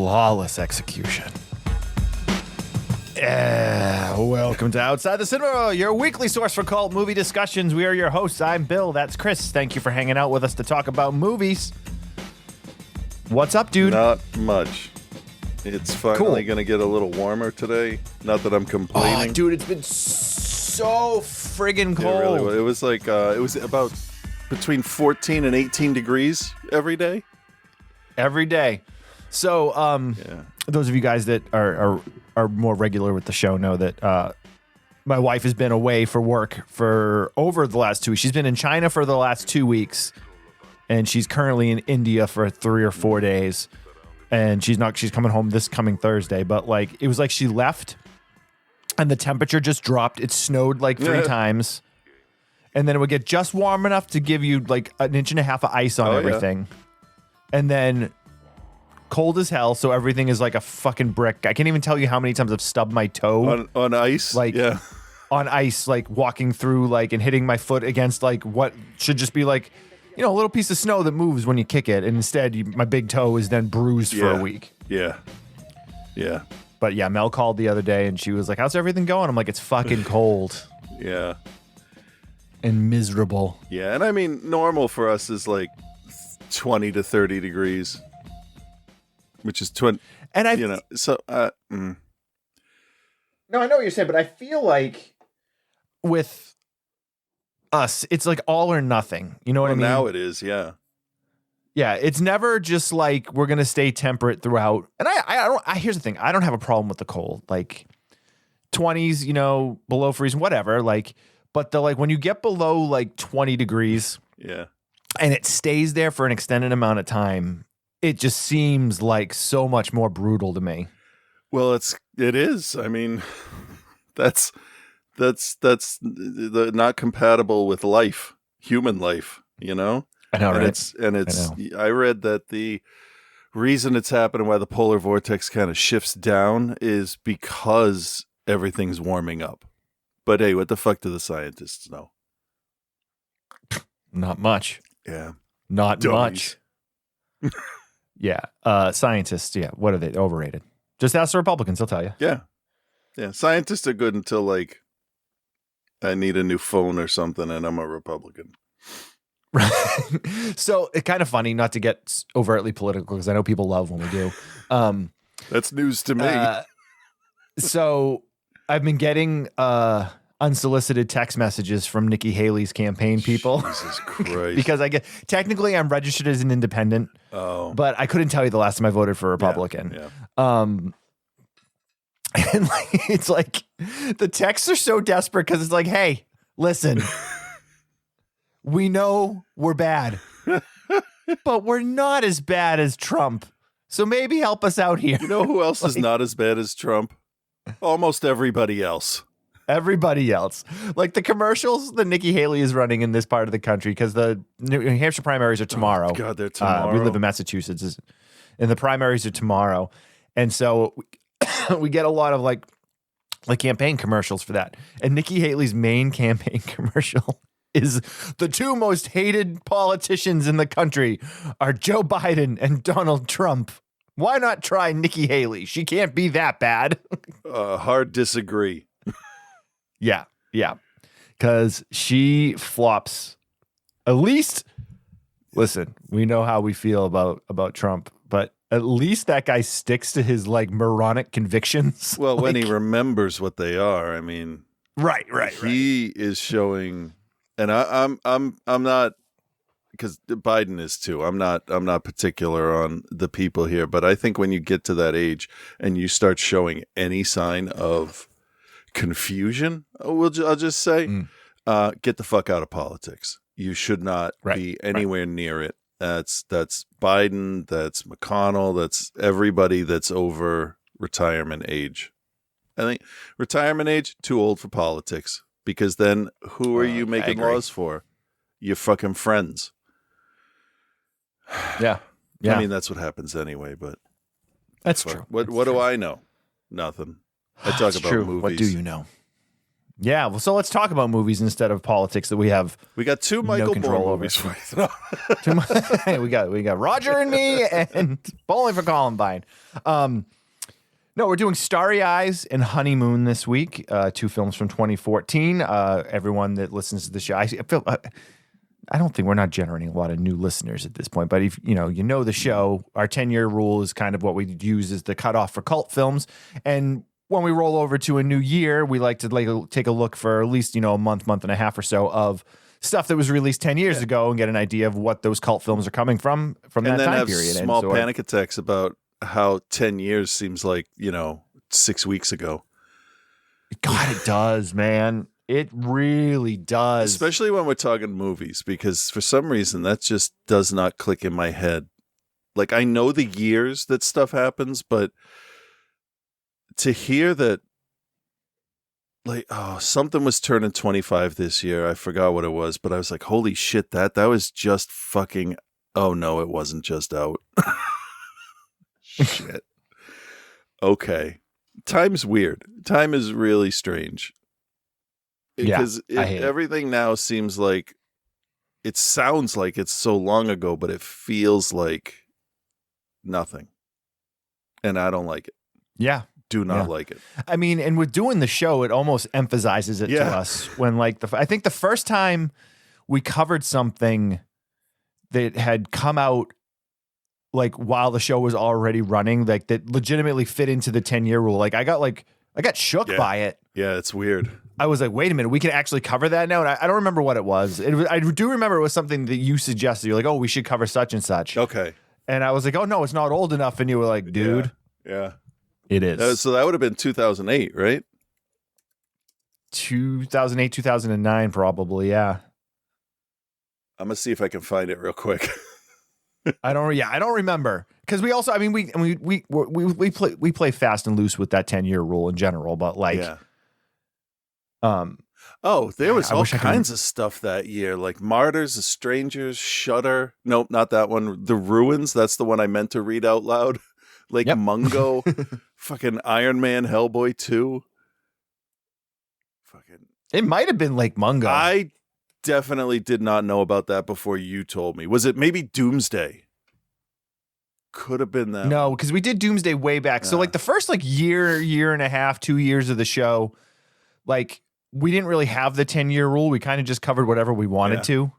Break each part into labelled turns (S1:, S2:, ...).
S1: flawless execution. Welcome to Outside the Cinema, your weekly source for cult movie discussions. We are your hosts. I'm Bill. That's Chris. Thank you for hanging out with us to talk about movies. What's up, dude?
S2: Not much. It's finally going to get a little warmer today. Not that I'm complaining.
S1: Oh, dude, it's been so friggin' cold.
S2: It was like, it was about between 14 and 18 degrees every day.
S1: Every day. So, those of you guys that are more regular with the show know that my wife has been away for work for over the last 2 weeks. She's been in China for the last 2 weeks, and she's currently in India for 3 or 4 days. And she's coming home this coming Thursday. But like, it was like she left, and the temperature just dropped. It snowed like 3 times, and then it would get just warm enough to give you like an inch and a half of ice on everything, and then cold as hell, so everything is like a fucking brick. I can't even tell you how many times I've stubbed my toe
S2: on ice,
S1: on ice, like walking through, like, and hitting my foot against like what should just be like, you know, a little piece of snow that moves when you kick it, and instead my big toe is then bruised for a week.
S2: Yeah.
S1: But yeah, Mel called the other day and she was like, "How's everything going?" I'm like, "It's fucking cold."
S2: Yeah.
S1: And miserable.
S2: Yeah, and I mean, normal for us is like 20 to 30 degrees. Which is No, I know
S1: what you're saying, but I feel like with us, it's like all or nothing. You know what I mean?
S2: Now it is, yeah.
S1: Yeah, it's never just like we're gonna stay temperate throughout. And here's the thing: I don't have a problem with the cold, like 20s, you know, below freezing, whatever. Like, but when you get below like 20 degrees, and it stays there for an extended amount of time, it just seems like so much more brutal to me.
S2: Well, it is. I mean, that's not compatible with life, human life, you know?
S1: I know, right?
S2: I read that the reason it's happening, why the polar vortex kind of shifts down, is because everything's warming up. But hey, what the fuck do the scientists know?
S1: Not much.
S2: Yeah.
S1: Not
S2: Dummies.
S1: much. Yeah. Scientists, what are they? Overrated. Just ask the Republicans, they'll tell you.
S2: Yeah. Scientists are good until like I need a new phone or something and I'm a Republican.
S1: Right. So it's kind of funny, not to get overtly political, because I know people love when we do.
S2: That's news to me.
S1: So I've been getting unsolicited text messages from Nikki Haley's campaign people.
S2: Jesus Christ.
S1: Because technically I'm registered as an independent, but I couldn't tell you the last time I voted for a Republican.
S2: Yeah.
S1: And it's like the texts are so desperate because it's like, hey, listen, we know we're bad, but we're not as bad as Trump. So maybe help us out here.
S2: You know who else is not as bad as Trump? Almost everybody else.
S1: Everybody else. Like the commercials that Nikki Haley is running in this part of the country, because the New Hampshire primaries are tomorrow.
S2: Oh, God, they're tomorrow.
S1: We live in Massachusetts, and the primaries are tomorrow. And so we get a lot of like campaign commercials for that. And Nikki Haley's main campaign commercial is the 2 most hated politicians in the country are Joe Biden and Donald Trump. Why not try Nikki Haley? She can't be that bad.
S2: Hard disagree.
S1: Yeah. Because she flops. At least, listen, we know how we feel about Trump, but at least that guy sticks to his like moronic convictions.
S2: Well, when he remembers what they are, I mean,
S1: right.
S2: He is showing, and I'm not, because Biden is too. I'm not particular on the people here, but I think when you get to that age and you start showing any sign of confusion, I'll just say, get the fuck out of politics. You should not be anywhere near it. That's Biden, that's McConnell, that's everybody that's over retirement age. I think retirement age, too old for politics, because then who are you making laws for? Your fucking friends.
S1: Yeah.
S2: I mean, that's what happens anyway, but
S1: that's true.
S2: What do I know? Nothing. I talk about movies.
S1: What do you know? Yeah, well, so let's talk about movies instead of politics that we have.
S2: We got two Michael
S1: control
S2: Moore
S1: over.
S2: movies for you.
S1: we got Roger and Me and Bowling for Columbine. No, we're doing Starry Eyes and Honeymoon this week. Two films from 2014. Everyone that listens to the show, I feel. I don't think we're not generating a lot of new listeners at this point, but if you know the show, our 10-year rule is kind of what we use as the cutoff for cult films. And when we roll over to a new year, we like to take a look for at least, a month and a half or so of stuff that was released 10 years ago and get an idea of what those cult films are coming from that time period.
S2: And then have small panic attacks about how 10 years seems like, 6 weeks ago.
S1: God, it does, man. It really does.
S2: Especially when we're talking movies, because for some reason that just does not click in my head. Like, I know the years that stuff happens, but to hear that, like, something was turning 25 this year. I forgot what it was, but I was like, holy shit, that was just fucking, oh no, it wasn't just out. Shit. Okay. Time's weird. Time is really strange. Because everything now seems like, it sounds like it's so long ago, but it feels like nothing. And I don't like it.
S1: Yeah.
S2: Do not like it.
S1: I mean, and with doing the show, it almost emphasizes it to us when, like, I think the first time we covered something that had come out, like, while the show was already running, like, that legitimately fit into the 10-year rule. Like, I got shook by it.
S2: Yeah, it's weird.
S1: I was like, wait a minute, we can actually cover that now? And I don't remember what it was. I do remember it was something that you suggested. You're like, oh, we should cover such and such.
S2: Okay.
S1: And I was like, oh, no, it's not old enough. And you were like, dude.
S2: Yeah.
S1: It is.
S2: So that would have been 2008, right?
S1: 2008, 2009, probably, yeah.
S2: I'm going to see if I can find it real quick.
S1: I don't remember. Because we also, I mean, we play fast and loose with that 10-year rule in general, but like,
S2: there was all kinds of stuff that year, like Martyrs, The Strangers, Shudder. Nope, not that one. The Ruins. That's the one I meant to read out loud. Like Mungo, fucking Iron Man, Hellboy 2. Fucking.
S1: It might have been Lake Mungo.
S2: I definitely did not know about that before you told me. Was it maybe Doomsday? Could have been that.
S1: No, because we did Doomsday way back. So like the first like year and a half, 2 years of the show, like we didn't really have the 10-year rule. We kind of just covered whatever we wanted to.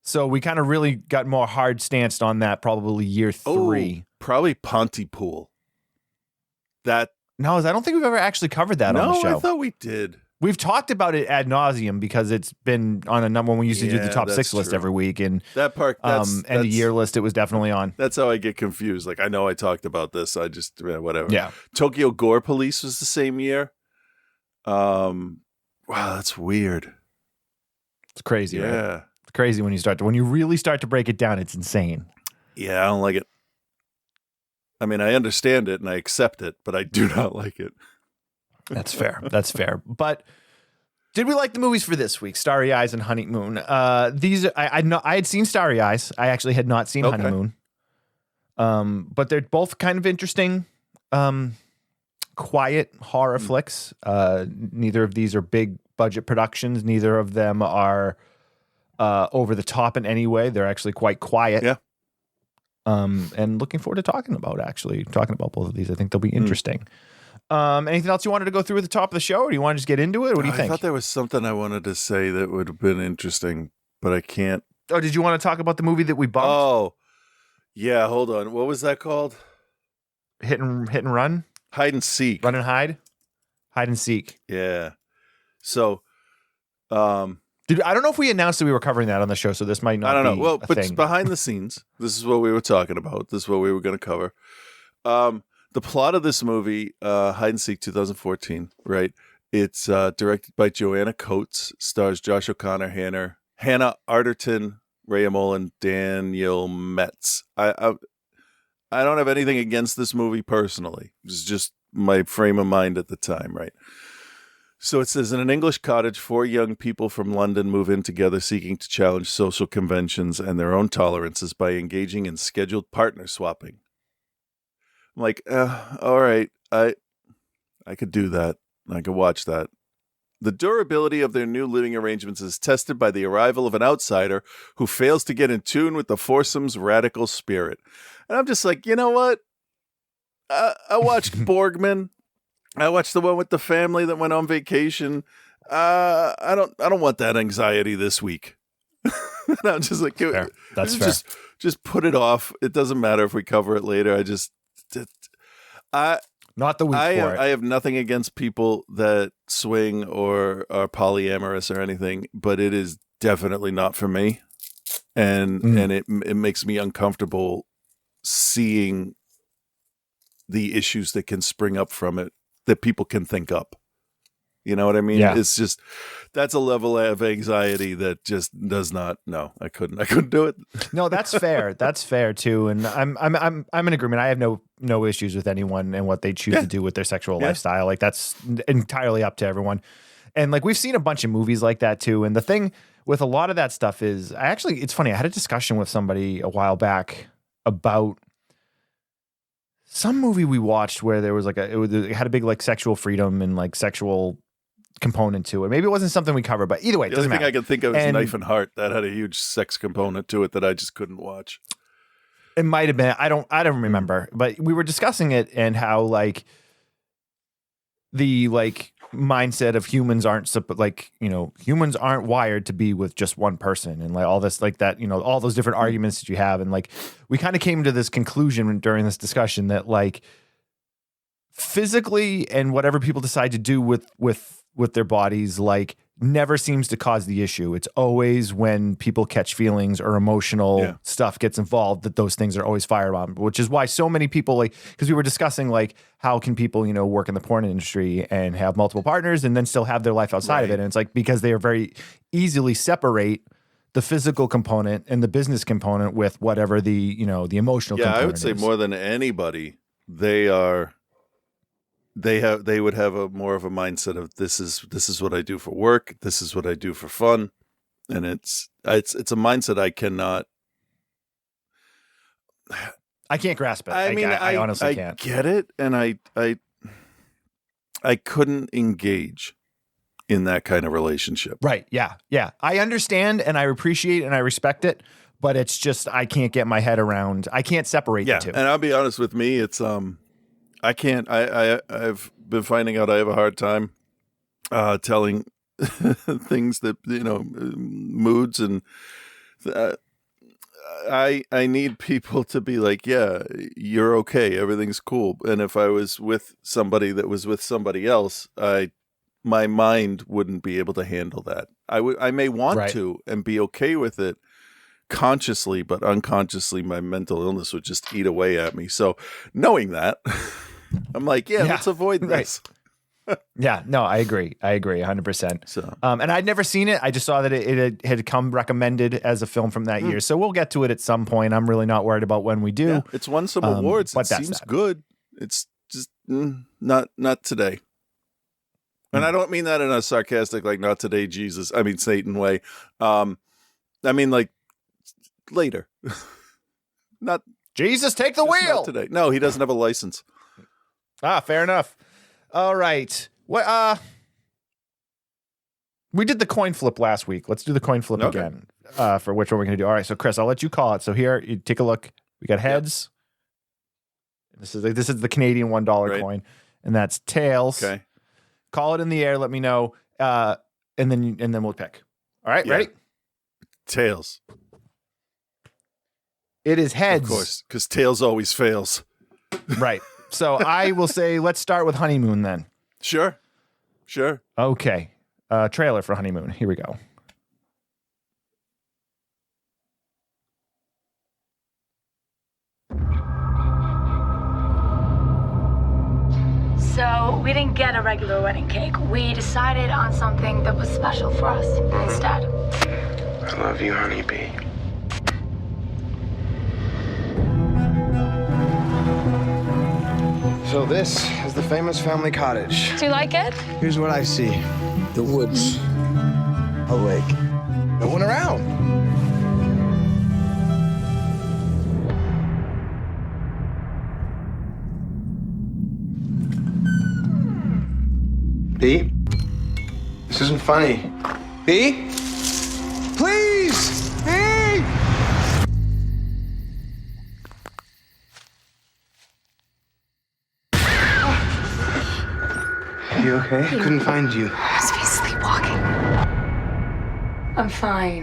S1: So we kind of really got more hard stanced on that probably year 3.
S2: Probably Pontypool. I
S1: don't think we've ever actually covered that on the show.
S2: No, I thought we did.
S1: We've talked about it ad nauseum because it's been on a number when we used to do the top 6 list every week. And
S2: that part,
S1: and the year list, it was definitely on.
S2: That's how I get confused. Like, I know I talked about this. I just, whatever.
S1: Yeah.
S2: Tokyo Gore Police was the same year. Wow, that's weird.
S1: It's crazy,
S2: right?
S1: Yeah. It's crazy when you really start to break it down. It's insane.
S2: Yeah, I don't like it. I mean, I understand it and I accept it, but I do not like it.
S1: That's fair. That's fair. But did we like the movies for this week? Starry Eyes and Honeymoon. These I had seen Starry Eyes. I actually had not seen Honeymoon. But they're both kind of interesting, quiet horror flicks. Neither of these are big budget productions. Neither of them are over the top in any way. They're actually quite quiet.
S2: Yeah.
S1: And looking forward to talking about both of these. I think they'll be interesting. Anything else you wanted to go through at the top of the show, or do you want to just get into it? What do you think?
S2: I thought there was something I wanted to say that would have been interesting, but I can't.
S1: Oh, did you want to talk about the movie that we bumped?
S2: Oh, yeah. Hold on. What was that called?
S1: Hit and run?
S2: Hide and seek.
S1: Run and hide? Hide and seek.
S2: Yeah. So,
S1: I don't know if we announced that we were covering that on the show, so this might not be. I don't know.
S2: Well, but thing. Behind the scenes, this is what we were talking about. This is what we were going to cover. The plot of this movie, Hide and Seek 2014, right? It's directed by Joanna Coates, stars Josh O'Connor, Hannah Arterton, Ray Mullen, Daniel Metz. I don't have anything against this movie personally. It's just my frame of mind at the time, right? So it says, in an English cottage, 4 young people from London move in together seeking to challenge social conventions and their own tolerances by engaging in scheduled partner swapping. I'm like, all right, I could do that. I could watch that. The durability of their new living arrangements is tested by the arrival of an outsider who fails to get in tune with the foursome's radical spirit. And I'm just like, you know what? I watched Borgman. I watched the one with the family that went on vacation. I don't want that anxiety this week. And I'm just like,
S1: fair. That's fair.
S2: Just put it off. It doesn't matter if we cover it later.
S1: Not the week for it.
S2: I have nothing against people that swing or are polyamorous or anything, but it is definitely not for me. And it makes me uncomfortable seeing the issues that can spring up from it that people can think up. You know what I mean?
S1: Yeah.
S2: It's just, that's a level of anxiety that just does not, no, I couldn't do it.
S1: No, that's fair. That's fair too. And I'm in agreement. I have no issues with anyone and what they choose to do with their sexual lifestyle. Like that's entirely up to everyone. And like, we've seen a bunch of movies like that too. And the thing with a lot of that stuff is it's funny. I had a discussion with somebody a while back about some movie we watched where there was like it had a big like sexual freedom and like sexual component to it. Maybe it wasn't something we covered, but either way, it doesn't matter.
S2: The only thing I can think of is Knife and Heart. That had a huge sex component to it that I just couldn't watch.
S1: It might have been. I don't remember, but we were discussing it and how like the like mindset of humans humans aren't wired to be with just one person and like all this like that, all those different arguments that you have. And like, we kind of came to this conclusion during this discussion that like physically and whatever people decide to do with their bodies, like never seems to cause the issue. It's always when people catch feelings or emotional stuff gets involved that those things are always fired on, which is why so many people like, because we were discussing like how can people, work in the porn industry and have multiple partners and then still have their life outside of it. And it's like, because they are very easily separate the physical component and the business component with whatever the, the emotional component is.
S2: I would say more than anybody, they would have a more of a mindset of this is what I do for work. This is what I do for fun. And it's a mindset I cannot.
S1: I can't grasp it. I honestly can't.
S2: I get it. And I couldn't engage in that kind of relationship.
S1: Right. Yeah. Yeah. I understand and I appreciate and I respect it, but it's just, I can't get my head around. I can't separate the two.
S2: And I'll be honest with me. It's, I can't. I've been finding out I have a hard time telling things that moods and I need people to be like, yeah, you're okay, everything's cool. And if I was with somebody that was with somebody else, my mind wouldn't be able to handle that. I may want to and be okay with it consciously, but unconsciously, my mental illness would just eat away at me. So knowing that. I'm like, let's avoid this.
S1: Yeah, no, I agree 100%.
S2: So,
S1: and I'd never seen it. I just saw that it had come recommended as a film from that year. So we'll get to it at some point. I'm really not worried about when we do.
S2: Yeah, it's won some awards. It seems good. It's just not today. And I don't mean that in a sarcastic, like not today, Jesus. I mean Satan way. I mean like later. Not
S1: Jesus, take the wheel.
S2: Not today. No, he doesn't have a license.
S1: Fair enough. All right. What? We did the coin flip last week. Let's do the coin flip again for which one we're going to do. All right. So Chris, I'll let you call it. So here, you take a look. We got heads. Yep. This is the Canadian $1 coin, and that's tails.
S2: Okay.
S1: Call it in the air. Let me know, and then we'll pick. All right. Ready?
S2: Tails.
S1: It is heads.
S2: Of course, because tails always fails.
S1: Right. So I will say, let's start with Honeymoon then.
S2: Sure.
S1: Okay. Trailer for Honeymoon. Here we go.
S3: So we didn't get a regular wedding cake. We decided on something that was special for us instead.
S4: I love you, honeybee.
S5: So this is the famous family cottage.
S3: Do you like it?
S5: Here's what I see. The woods. A lake. No one around. B? This isn't funny. B? Please! B! You okay? I couldn't find you.
S3: I must be sleepwalking. I'm fine.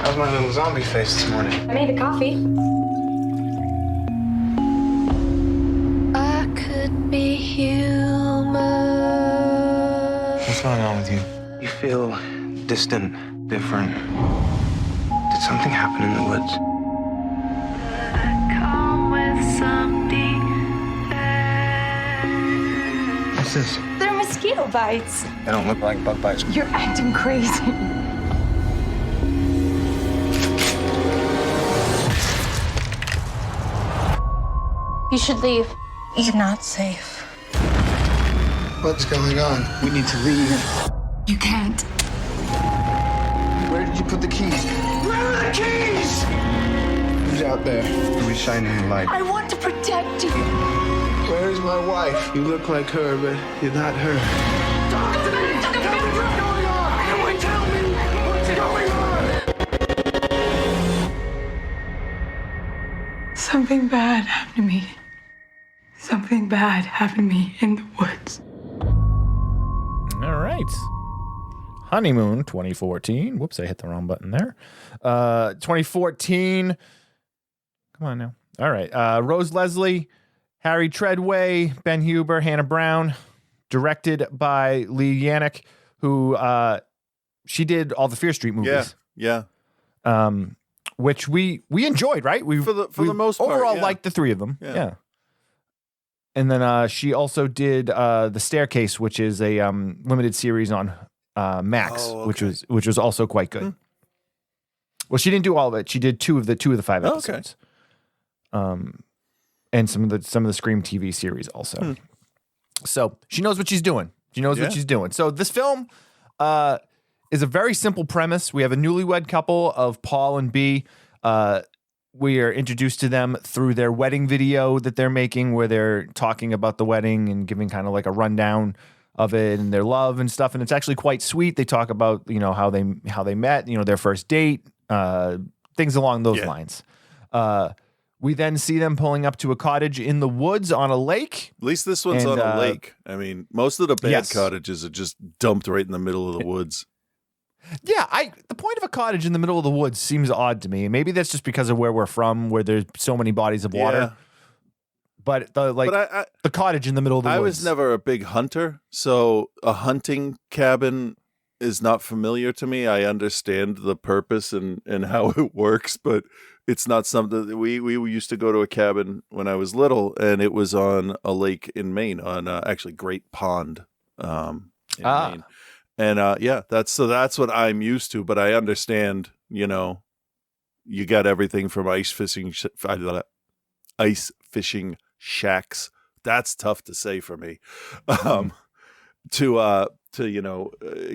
S5: How's my little zombie face this morning?
S3: I made a coffee. I could be human.
S5: What's going on with you? You feel distant, different. Did something happen in the woods?
S3: Come with some
S5: What's this?
S3: They're mosquito bites.
S5: They don't look like bug bites.
S3: You're acting crazy. You should leave. You're not safe.
S5: What's going on? We need to leave.
S3: You can't.
S5: Where did you put the keys? Where are the keys? Who's out there? Who's shining the light?
S3: I want to protect you.
S5: Where is my wife? You look like her, but you're not her.
S3: Talk to me.
S5: Tell me what's going on. Can you tell me what's going on?
S6: Something bad happened to me. Something bad happened to me in the woods.
S1: All right. Honeymoon 2014. Whoops, I hit the wrong button there. 2014. Come on now. All right. Rose Leslie, Harry Treadway, Ben Huber, Hannah Brown. Directed by Lee Yannick, who she did all the Fear Street movies.
S2: Yeah.
S1: Which we enjoyed, right? We
S2: For the most part,
S1: overall
S2: yeah.
S1: liked the three of them.
S2: Yeah.
S1: Yeah. And then she also did The Staircase, which is a limited series on Max,
S2: Oh,
S1: which
S2: okay.
S1: was also quite good. Well, she didn't do all of it. She did two of the 5
S2: Oh, okay.
S1: episodes. And some of the Scream TV series also. So she knows what she's doing. She knows what she's doing. So this film is a very simple premise. We have a newlywed couple of Paul and B. We are introduced to them through their wedding video that they're making, where they're talking about the wedding and giving kind of like a rundown of it and their love and stuff. And it's actually quite sweet. They talk about, how they met, their first date, things along those lines. We then see them pulling up to a cottage in the woods on a lake.
S2: At least this one's on a lake. I mean, most of the bad cottages are just dumped right in the middle of the woods.
S1: Yeah, the point of a cottage in the middle of the woods seems odd to me. Maybe that's just because of where we're from, where there's so many bodies of water.
S2: Yeah.
S1: But the cottage in the middle of the woods.
S2: I was never a big hunter, so a hunting cabin is not familiar to me. I understand the purpose and how it works, but it's not something that we used to go to a cabin when I was little, and it was on a lake in Maine, on actually Great Pond in Maine. And that's what I'm used to, but I understand, you got everything from ice fishing shacks. That's tough to say for me. To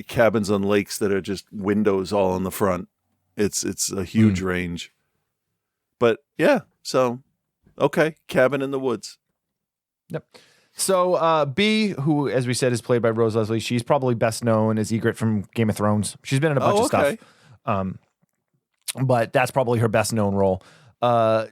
S2: cabins on lakes that are just windows all in the front. It's a huge range. But yeah, so okay, cabin in the woods.
S1: Yep. So B, who, as we said, is played by Rose Leslie, she's probably best known as Ygritte from Game of Thrones. She's been in a bunch of stuff. But that's probably her best known role.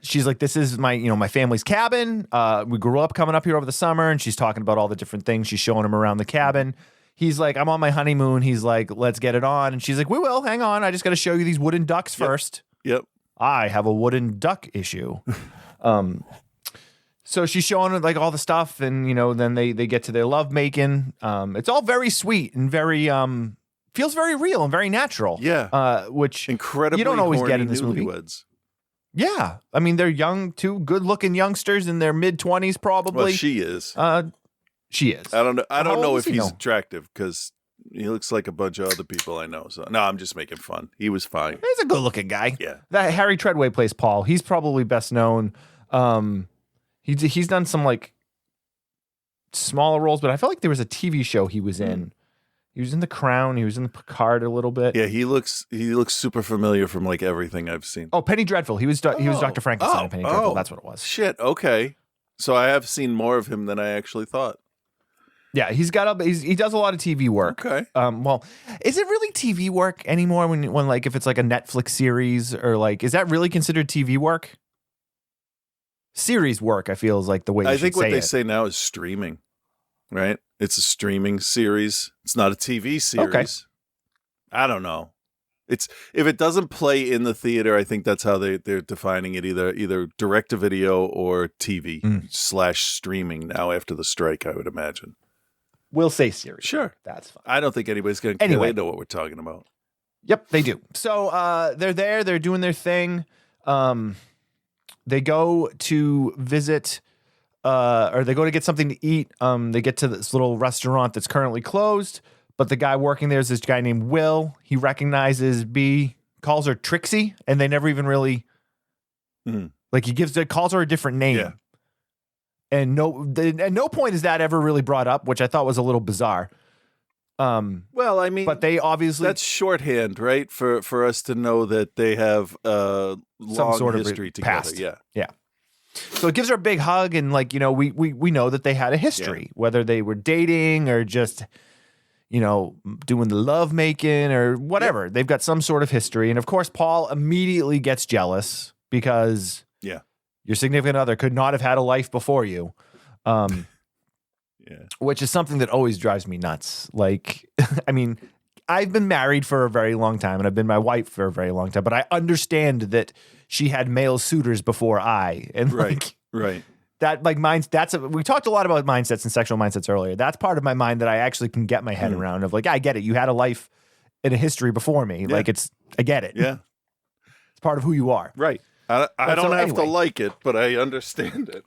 S1: She's like, this is my family's cabin. We grew up coming up here over the summer, and she's talking about all the different things. She's showing him around the cabin. He's like, I'm on my honeymoon. He's like, let's get it on. And she's like, we will. Hang on. I just got to show you these wooden ducks first.
S2: Yep.
S1: I have a wooden duck issue. So she's showing like all the stuff, and then they get to their love making. It's all very sweet and very feels very real and very natural.
S2: Yeah.
S1: Which
S2: incredibly
S1: you don't always
S2: horny
S1: get in this movie.
S2: newlyweds.
S1: Yeah, I mean they're young, two good-looking youngsters in their mid-20s, probably.
S2: Well, she is.
S1: She is.
S2: I don't know. I don't know if
S1: does he
S2: he's
S1: know?
S2: attractive because he looks like a bunch of other people I know. So no, I'm just making fun. He was fine.
S1: He's a good-looking guy.
S2: Yeah.
S1: That Harry Treadway plays Paul. He's probably best known. He's done some like smaller roles, but I felt like there was a TV show he was in. He was in The Crown. He was in the Picard a little bit.
S2: Yeah, he looks super familiar from like everything I've seen.
S1: Oh, Penny Dreadful. He was Dr. Frankenstein in Penny Dreadful. That's what it was.
S2: Shit. Okay. So I have seen more of him than I actually thought.
S1: Yeah, he does a lot of TV work.
S2: Okay.
S1: Well, is it really TV work anymore when like if it's like a Netflix series or like is that really considered TV work? Series work, I feel is like the way
S2: I think what they say now is streaming, right? It's a streaming series. It's not a TV series.
S1: Okay.
S2: I don't know. It's if it doesn't play in the theater, I think that's how they're defining it, either direct to video or TV / streaming now after the strike, I would imagine.
S1: We'll say series.
S2: Sure.
S1: That's fine.
S2: I don't think anybody's going to
S1: Anyway.
S2: know what we're talking about.
S1: Yep, they do. So they're there, they're doing their thing. They go to visit or they go to get something to eat. They get to this little restaurant that's currently closed, but the guy working there is this guy named Will. He recognizes B, calls her Trixie, and they never even really like calls her a different name.
S2: Yeah.
S1: And at no point is that ever really brought up, which I thought was a little bizarre.
S2: Well, I mean,
S1: but they obviously
S2: that's shorthand, right? For us to know that they have a long
S1: sort of
S2: history together.
S1: past.
S2: Yeah.
S1: So it gives her a big hug, and like, you know, we know that they had a history, whether they were dating or just, you know, doing the love making or whatever. They've got some sort of history. And of course, Paul immediately gets jealous because your significant other could not have had a life before you. Which is something that always drives me nuts. Like, I mean, I've been married for a very long time and I've been my wife for a very long time, but I understand that she had male suitors before I. And
S2: right.
S1: That like we talked a lot about mindsets and sexual mindsets earlier. That's part of my mind that I actually can get my head around of like, I get it. You had a life and a history before me.
S2: Yeah.
S1: Like I get it.
S2: Yeah.
S1: It's part of who you are.
S2: Right. I don't have to like it, but I understand it.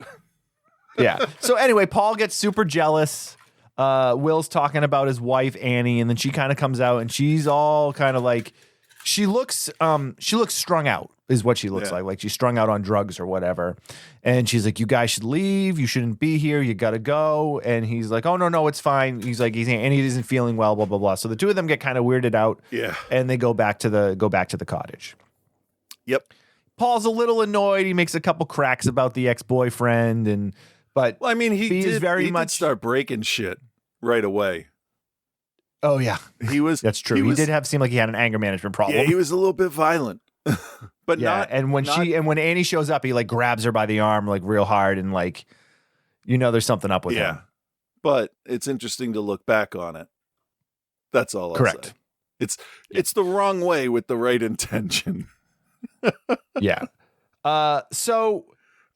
S1: Yeah. So anyway, Paul gets super jealous. Will's talking about his wife, Annie, and then she kind of comes out and she's all kind of like, she looks strung out is what she looks like. Like she's strung out on drugs or whatever. And she's like, you guys should leave. You shouldn't be here. You got to go. And he's like, oh, no, it's fine. He's like, Annie isn't feeling well, blah, blah, blah. So the two of them get kind of weirded out.
S2: Yeah.
S1: And they go back to the cottage.
S2: Yep.
S1: Paul's a little annoyed. He makes a couple cracks about the ex-boyfriend but
S2: well, I mean, he did start breaking shit right away.
S1: Oh yeah,
S2: he was.
S1: That's true. He did seem like he had an anger management problem.
S2: Yeah, he was a little bit violent, but not.
S1: And when when Annie shows up, he like grabs her by the arm like real hard and like, you know, there's something up with him.
S2: But it's interesting to look back on it. That's all.
S1: Correct.
S2: Say. It's the wrong way with the right intention.
S1: Yeah. So.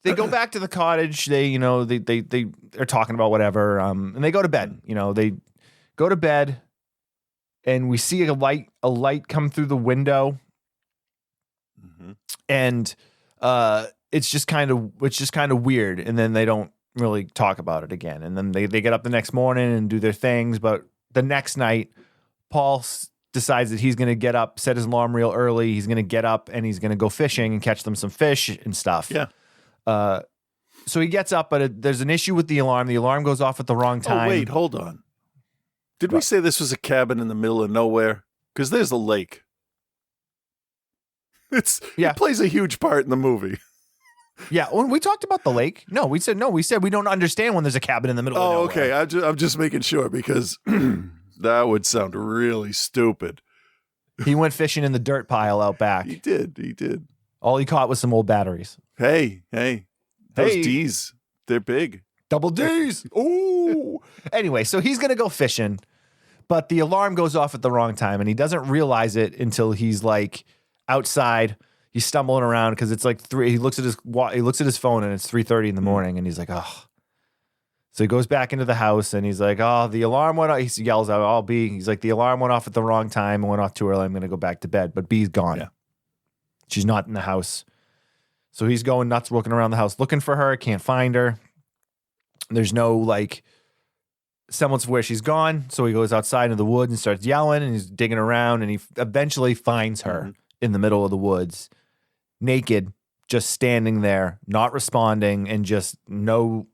S1: They go back to the cottage. They are talking about whatever. And they go to bed. You know, they go to bed, and we see a light come through the window, and it's just kind of weird. And then they don't really talk about it again. And then they get up the next morning and do their things. But the next night, Paul decides that he's going to get up, set his alarm real early. He's going to get up and he's going to go fishing and catch them some fish and stuff.
S2: Yeah.
S1: So he gets up, but there's an issue with the alarm. The alarm goes off at the wrong time.
S2: Oh, wait, hold on. Did we say this was a cabin in the middle of nowhere? Because there's a lake. It plays a huge part in the movie.
S1: Yeah, when we talked about the lake, we said we don't understand when there's a cabin in the middle of nowhere.
S2: Okay. I'm just making sure because that would sound really stupid.
S1: He went fishing in the dirt pile out back.
S2: He did.
S1: All he caught was some old batteries.
S2: Hey. Those D's, they're big.
S1: Double D's. Ooh. Anyway, so he's going to go fishing, but the alarm goes off at the wrong time, and he doesn't realize it until he's like outside. He's stumbling around because it's like 3. He looks at his phone, and it's 3:30 in the morning, and he's like, oh. So he goes back into the house, and he's like, oh, the alarm went off. He yells out, oh, B. He's like, the alarm went off at the wrong time and went off too early. I'm going to go back to bed. But B's gone.
S2: Yeah.
S1: She's not in the house. So he's going nuts, looking around the house, looking for her. Can't find her. There's no like semblance of where she's gone. So he goes outside into the woods and starts yelling, and he's digging around, and he eventually finds her in the middle of the woods, naked, just standing there, not responding, and just no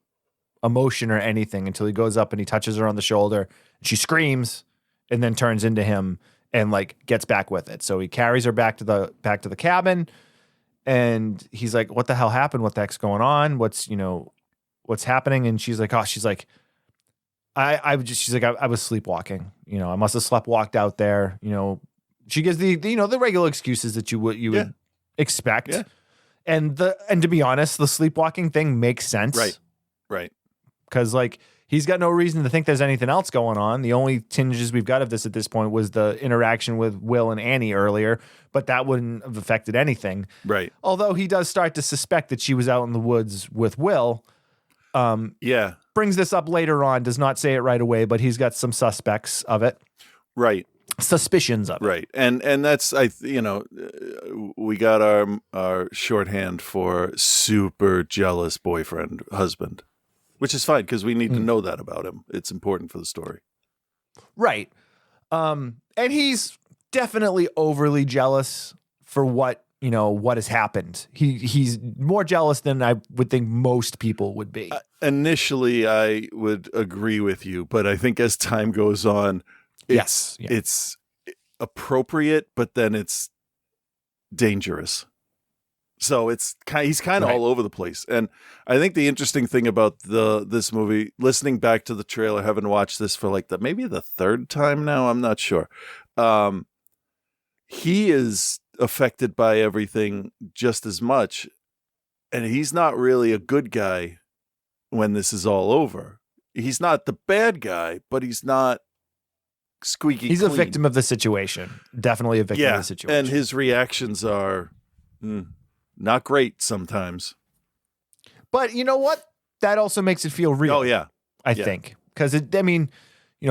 S1: emotion or anything until he goes up and he touches her on the shoulder. She screams and then turns into him and like gets back with it. So he carries her back to the cabin. And he's like, what the hell happened? What the heck's going on? What's happening? And she's like, she's like, I was sleepwalking. I must have walked out there. She gives the regular excuses that you would expect.
S2: Yeah.
S1: And to be honest, the sleepwalking thing makes sense.
S2: Right.
S1: Because like he's got no reason to think there's anything else going on. The only tinges we've got of this at this point was the interaction with Will and Annie earlier, but that wouldn't have affected anything.
S2: Right.
S1: Although he does start to suspect that she was out in the woods with Will. Brings this up later on, does not say it right away, but he's got some suspects of it.
S2: Right.
S1: Suspicions of it.
S2: Right. And that's, we got our shorthand for super jealous boyfriend, husband, which is fine because we need to know that about him. It's important for the story.
S1: Right. And he's definitely overly jealous for what has happened. He's more jealous than I would think most people would be.
S2: Initially, I would agree with you, but I think as time goes on, it's appropriate, but then it's dangerous. So he's kind of all over the place. And I think the interesting thing about this movie, listening back to the trailer, having watched this for like maybe the third time now, I'm not sure. He is affected by everything just as much, and he's not really a good guy when this is all over. He's not the bad guy, but he's not squeaky
S1: He's
S2: clean.
S1: a victim of the situation. Definitely a victim of the situation.
S2: And his reactions are not great sometimes.
S1: But you know what? That also makes it feel real.
S2: Oh, yeah.
S1: I think. Because,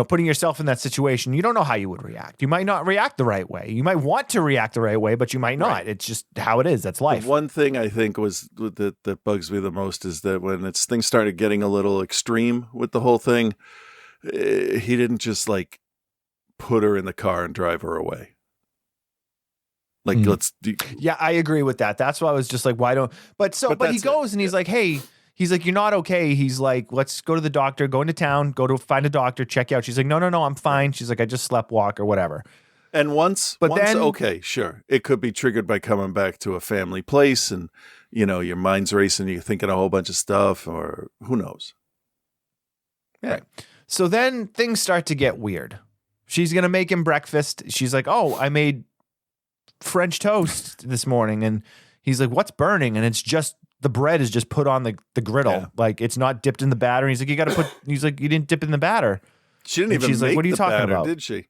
S1: putting yourself in that situation, you don't know how you would react. You might not react the right way. You might want to react the right way, but you might not. Right. It's just how it is. That's life.
S2: The one thing I think was that bugs me the most is that when things started getting a little extreme with the whole thing, he didn't just like put her in the car and drive her away. Like,
S1: Yeah, I agree with that. That's why I was just like, why don't, but he goes and he's like, hey, he's like, you're not okay. He's like, let's go to the doctor, go into town, go to find a doctor, check you out. She's like, no, I'm fine. She's like, I just sleepwalk or whatever.
S2: And once, okay, sure. It could be triggered by coming back to a family place and, your mind's racing, you're thinking a whole bunch of stuff, or who knows.
S1: Yeah. Right. So then things start to get weird. She's going to make him breakfast. She's like, oh, I made French toast this morning. And he's like, what's burning? And it's just, the bread is just put on the griddle. Yeah. Like it's not dipped in the batter. He's like, he's like, you didn't dip it in the batter.
S2: She didn't even make what are you talking batter, about? Did she?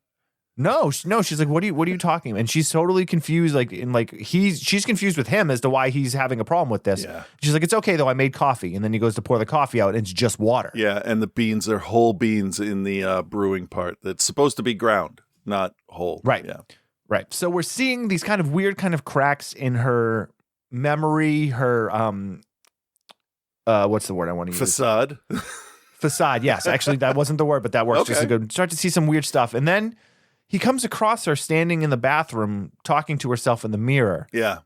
S1: No. She's like, what are you talking about? And she's totally confused. She's confused with him as to why he's having a problem with this. Yeah. She's like, it's okay though. I made coffee. And then he goes to pour the coffee out and it's just water.
S2: Yeah. And the beans are whole beans in the brewing part that's supposed to be ground, not whole.
S1: Right.
S2: Yeah.
S1: Right. So we're seeing these kind of weird kind of cracks in her memory, her what's the word I want to use?
S2: Facade.
S1: Facade, yes. Actually, that wasn't the word, but that works. Okay. Just a good start to see some weird stuff. And then he comes across her standing in the bathroom talking to herself in the mirror.
S2: Yeah.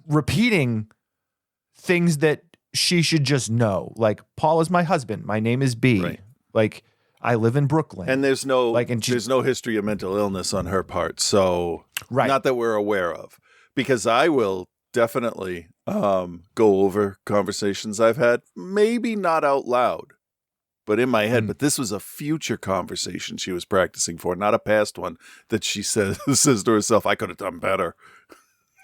S1: Repeating things that she should just know. Like, Paul is my husband. My name is B. Right. Like, I live in Brooklyn.
S2: And there's no there's no history of mental illness on her part. So not that we're aware of. Because I will definitely go over conversations I've had, maybe not out loud, but in my head. But this was a future conversation she was practicing for, not a past one that she says to herself, I could have done better.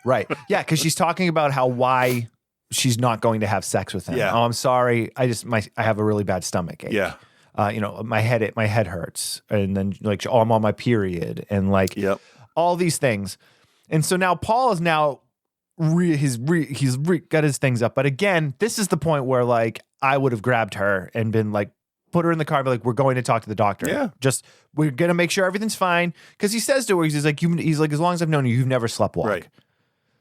S1: Right. Yeah, because she's talking about why she's not going to have sex with him.
S2: Yeah.
S1: Oh, I'm sorry. I have a really bad stomach ache.
S2: Yeah.
S1: My head hurts. And then I'm on my period and all these things. And so now Paul is he's got his things up. But again, this is the point where I would have grabbed her and been put her in the car and be like, we're going to talk to the doctor.
S2: Yeah.
S1: Just, we're going to make sure everything's fine. Because he says to her, he's like, as long as I've known you, you've never sleepwalked.
S2: Right.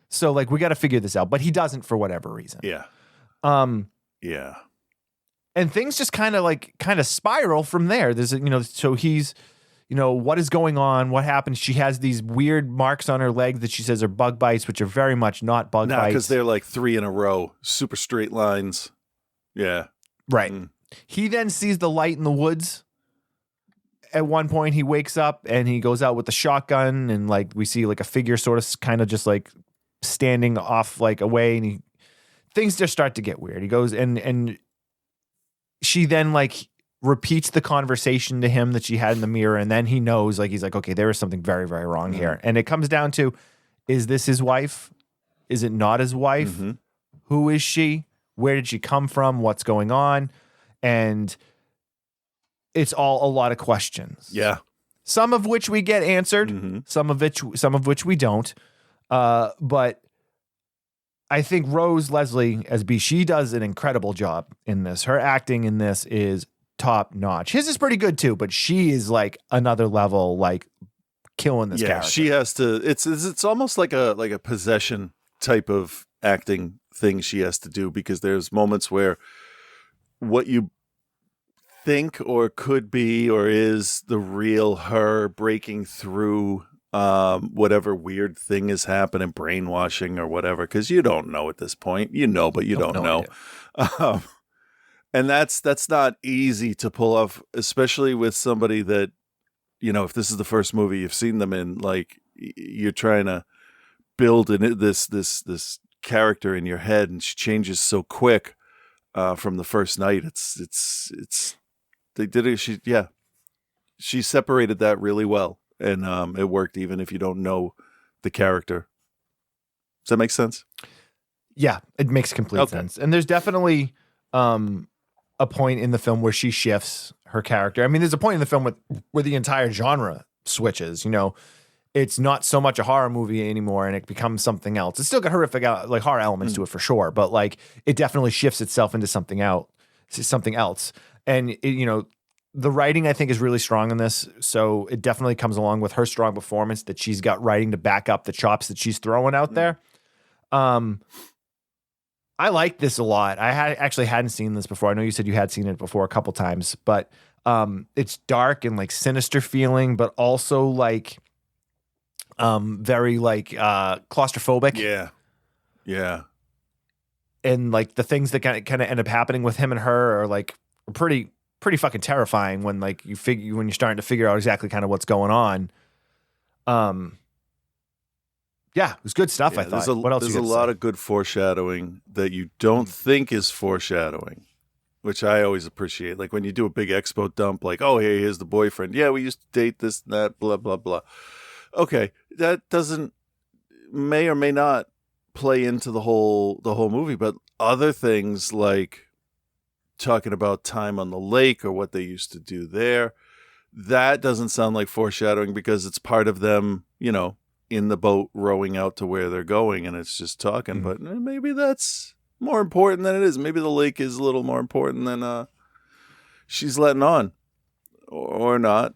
S1: So we got to figure this out. But he doesn't for whatever reason.
S2: Yeah. Yeah.
S1: And things just kind of spiral from there. There's, so he's, what is going on? What happens? She has these weird marks on her legs that she says are bug bites, which are very much not bug bites.
S2: Because they're 3 in a row, super straight lines. Yeah.
S1: Right. He then sees the light in the woods. At one point, he wakes up and he goes out with the shotgun, and we see a figure sort of kind of just standing off away, and things just start to get weird. He goes and she then repeats the conversation to him that she had in the mirror, and then he knows, like, he's like, okay, there is something very, very wrong here. And it comes down to, is this his wife? Is it not his wife? Who is she? Where did she come from? What's going on? And it's all a lot of questions.
S2: Yeah.
S1: Some of which we get answered, some of which we don't. But I think Rose Leslie as B, she does an incredible job in this. Her acting in this is top notch. His is pretty good too, but she is like another level, like killing this character.
S2: She has to. It's almost like a possession type of acting thing she has to do, because there's moments where what you think or could be or is the real her breaking through whatever weird thing is happening, brainwashing or whatever, because you don't know at this point. You know, but you don't know. And that's not easy to pull off, especially with somebody that, you know, if this is the first movie you've seen them in, like, you're trying to build this character in your head, and she changes so quick from the first night. It's they did it. She separated that really well, and it worked even if you don't know the character. Does that make sense?
S1: Yeah, it makes complete sense. And there's definitely a point in the film where she shifts her character. I mean, there's a point in the film where the entire genre switches. You know, it's not so much a horror movie anymore, and it becomes something else. It's still got horrific, like, horror elements to it for sure, but like it definitely shifts itself into something else. And you know, the writing I think is really strong in this, so it definitely comes along with her strong performance that she's got writing to back up the chops that she's throwing out there. I like this a lot. I actually hadn't seen this before. I know you said you had seen it before a couple times, but it's dark and like sinister feeling, but also like very like claustrophobic.
S2: Yeah.
S1: And like the things that kind of end up happening with him and her are like pretty fucking terrifying when like when you're starting to figure out exactly kind of what's going on. Yeah, it was good stuff. I thought. What else?
S2: There's a lot of good foreshadowing that you don't think is foreshadowing, which I always appreciate. Like when you do a big expo dump, like, oh, hey, here's the boyfriend. Yeah, we used to date this and that, blah, blah, blah. Okay, that may or may not play into the whole movie, but other things like talking about time on the lake or what they used to do there, that doesn't sound like foreshadowing because it's part of them, you know, in the boat rowing out to where they're going, and it's just talking. But maybe that's more important than it is. Maybe the lake is a little more important than she's letting on, or not.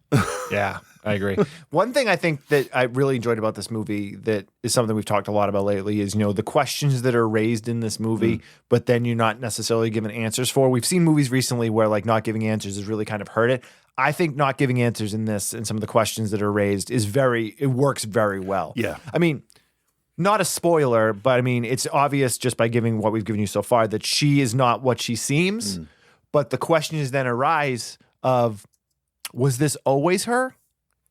S1: Yeah, I agree. One thing I think that I really enjoyed about this movie that is something we've talked a lot about lately is, you know, the questions that are raised in this movie, but then you're not necessarily given answers for. We've seen movies recently where like not giving answers has really kind of hurt it. I think not giving answers in this and some of the questions that are raised it works very well.
S2: Yeah.
S1: I mean, not a spoiler, but I mean, it's obvious just by giving what we've given you so far that she is not what she seems. But the questions then arise of, was this always her?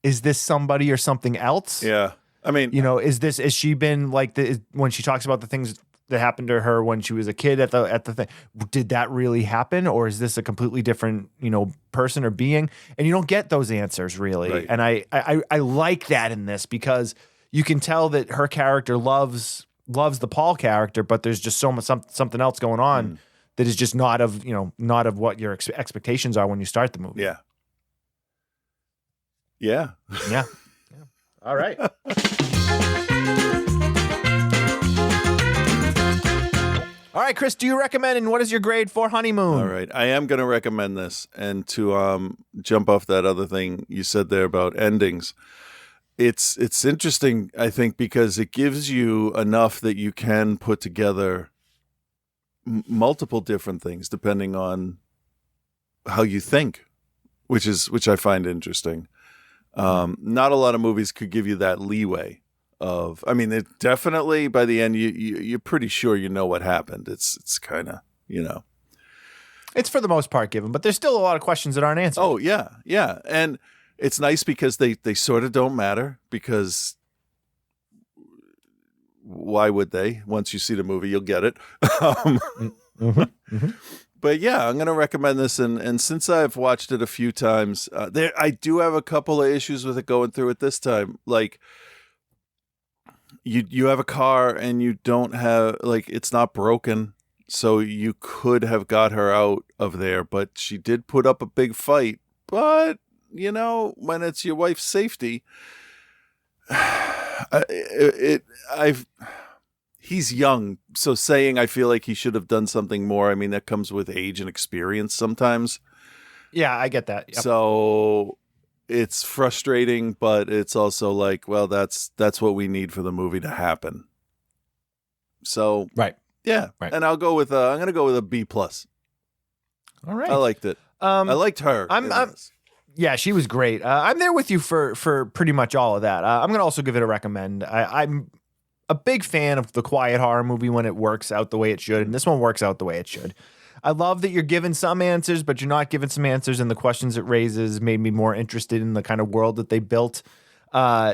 S1: Is this somebody or something else?
S2: Yeah. I mean,
S1: you know, has she been like when she talks about the things that happened to her when she was a kid at the thing, did that really happen? Or is this a completely different, you know, person or being? And you don't get those answers really. Right. And I like that in this because you can tell that her character loves the Paul character, but there's just something else going on that is just not of what your expectations are when you start the movie.
S2: Yeah. Yeah.
S1: Yeah. All right. All right, Chris, do you recommend, and what is your grade for Honeymoon?
S2: All right. I am going to recommend this. And to jump off that other thing you said there about endings, it's interesting, I think, because it gives you enough that you can put together multiple different things depending on how you think, which I find interesting. Not a lot of movies could give you that leeway of, I mean, it definitely by the end, you're pretty sure you know what happened. It's kind of, you know.
S1: It's for the most part given, but there's still a lot of questions that aren't answered.
S2: Oh, yeah. Yeah. And it's nice because they sort of don't matter because why would they? Once you see the movie, you'll get it. But yeah, I'm going to recommend this. And since I've watched it a few times, I do have a couple of issues with it going through it this time. Like, you have a car and you don't have, like, it's not broken. So you could have got her out of there, but she did put up a big fight. But, you know, when it's your wife's safety, he's young. So saying I feel like he should have done something more, I mean, that comes with age and experience sometimes.
S1: Yeah, I get that. Yep.
S2: So it's frustrating, but it's also like, well, that's what we need for the movie to happen. So,
S1: right.
S2: Yeah.
S1: Right.
S2: And I'll go with, I'm going to go with a B+. All
S1: right.
S2: I liked it. I liked her.
S1: Yeah, she was great. I'm there with you for pretty much all of that. I'm going to also give it a recommend. I'm a big fan of the quiet horror movie when it works out the way it should, and this one works out the way it should. I love that you're giving some answers, but you're not giving some answers, and the questions it raises made me more interested in the kind of world that they built.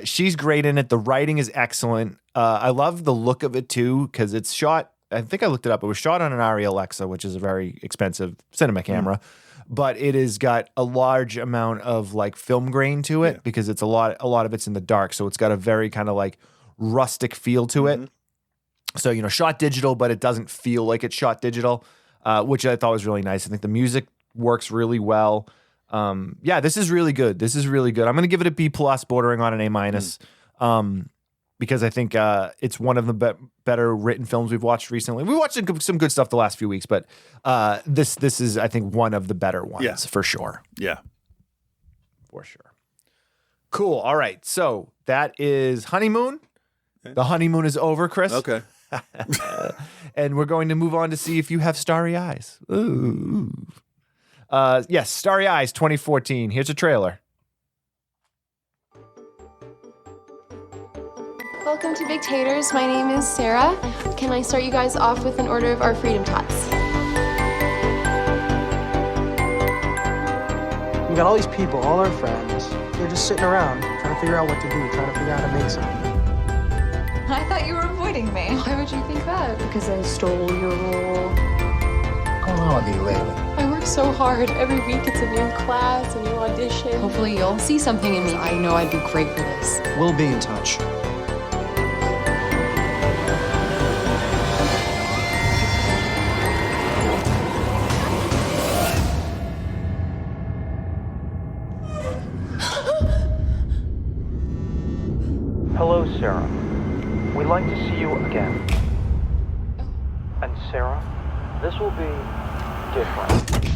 S1: She's great in it. The writing is excellent. I love the look of it, too, because it's shot, I think I looked it up. It was shot on an Arri Alexa, which is a very expensive cinema camera. But it has got a large amount of like film grain to it because it's a lot of it's in the dark. So it's got a very kind of like rustic feel to it. So, you know, shot digital, but it doesn't feel like it's shot digital, which I thought was really nice. I think the music works really well. Yeah, this is really good. I'm going to give it a B+, bordering on an A-. Because I think it's one of the better written films we've watched recently. We watched some good stuff the last few weeks, but this is, I think, one of the better ones for sure.
S2: Yeah.
S1: For sure. Cool. All right. So that is Honeymoon. Okay. The honeymoon is over, Chris.
S2: Okay.
S1: And we're going to move on to see if you have starry eyes. Ooh. Yes, Starry Eyes 2014. Here's a trailer.
S7: Welcome to Big Taters. My name is Sarah. Can I start you guys off with an order of our Freedom Tots?
S8: We got all these people, all our friends. They're just sitting around trying to figure out what to do, trying to figure out how to make something.
S9: I thought you were avoiding me.
S7: Why would you think that? Because I stole your role.
S8: What's going on with you lately?
S7: I work so hard. Every week it's a new class, a new audition. Hopefully you'll see something in me. I know I'd be great for this.
S8: We'll be in touch.
S10: Hello, Sarah. We'd like to see you again. And Sarah, this will be different.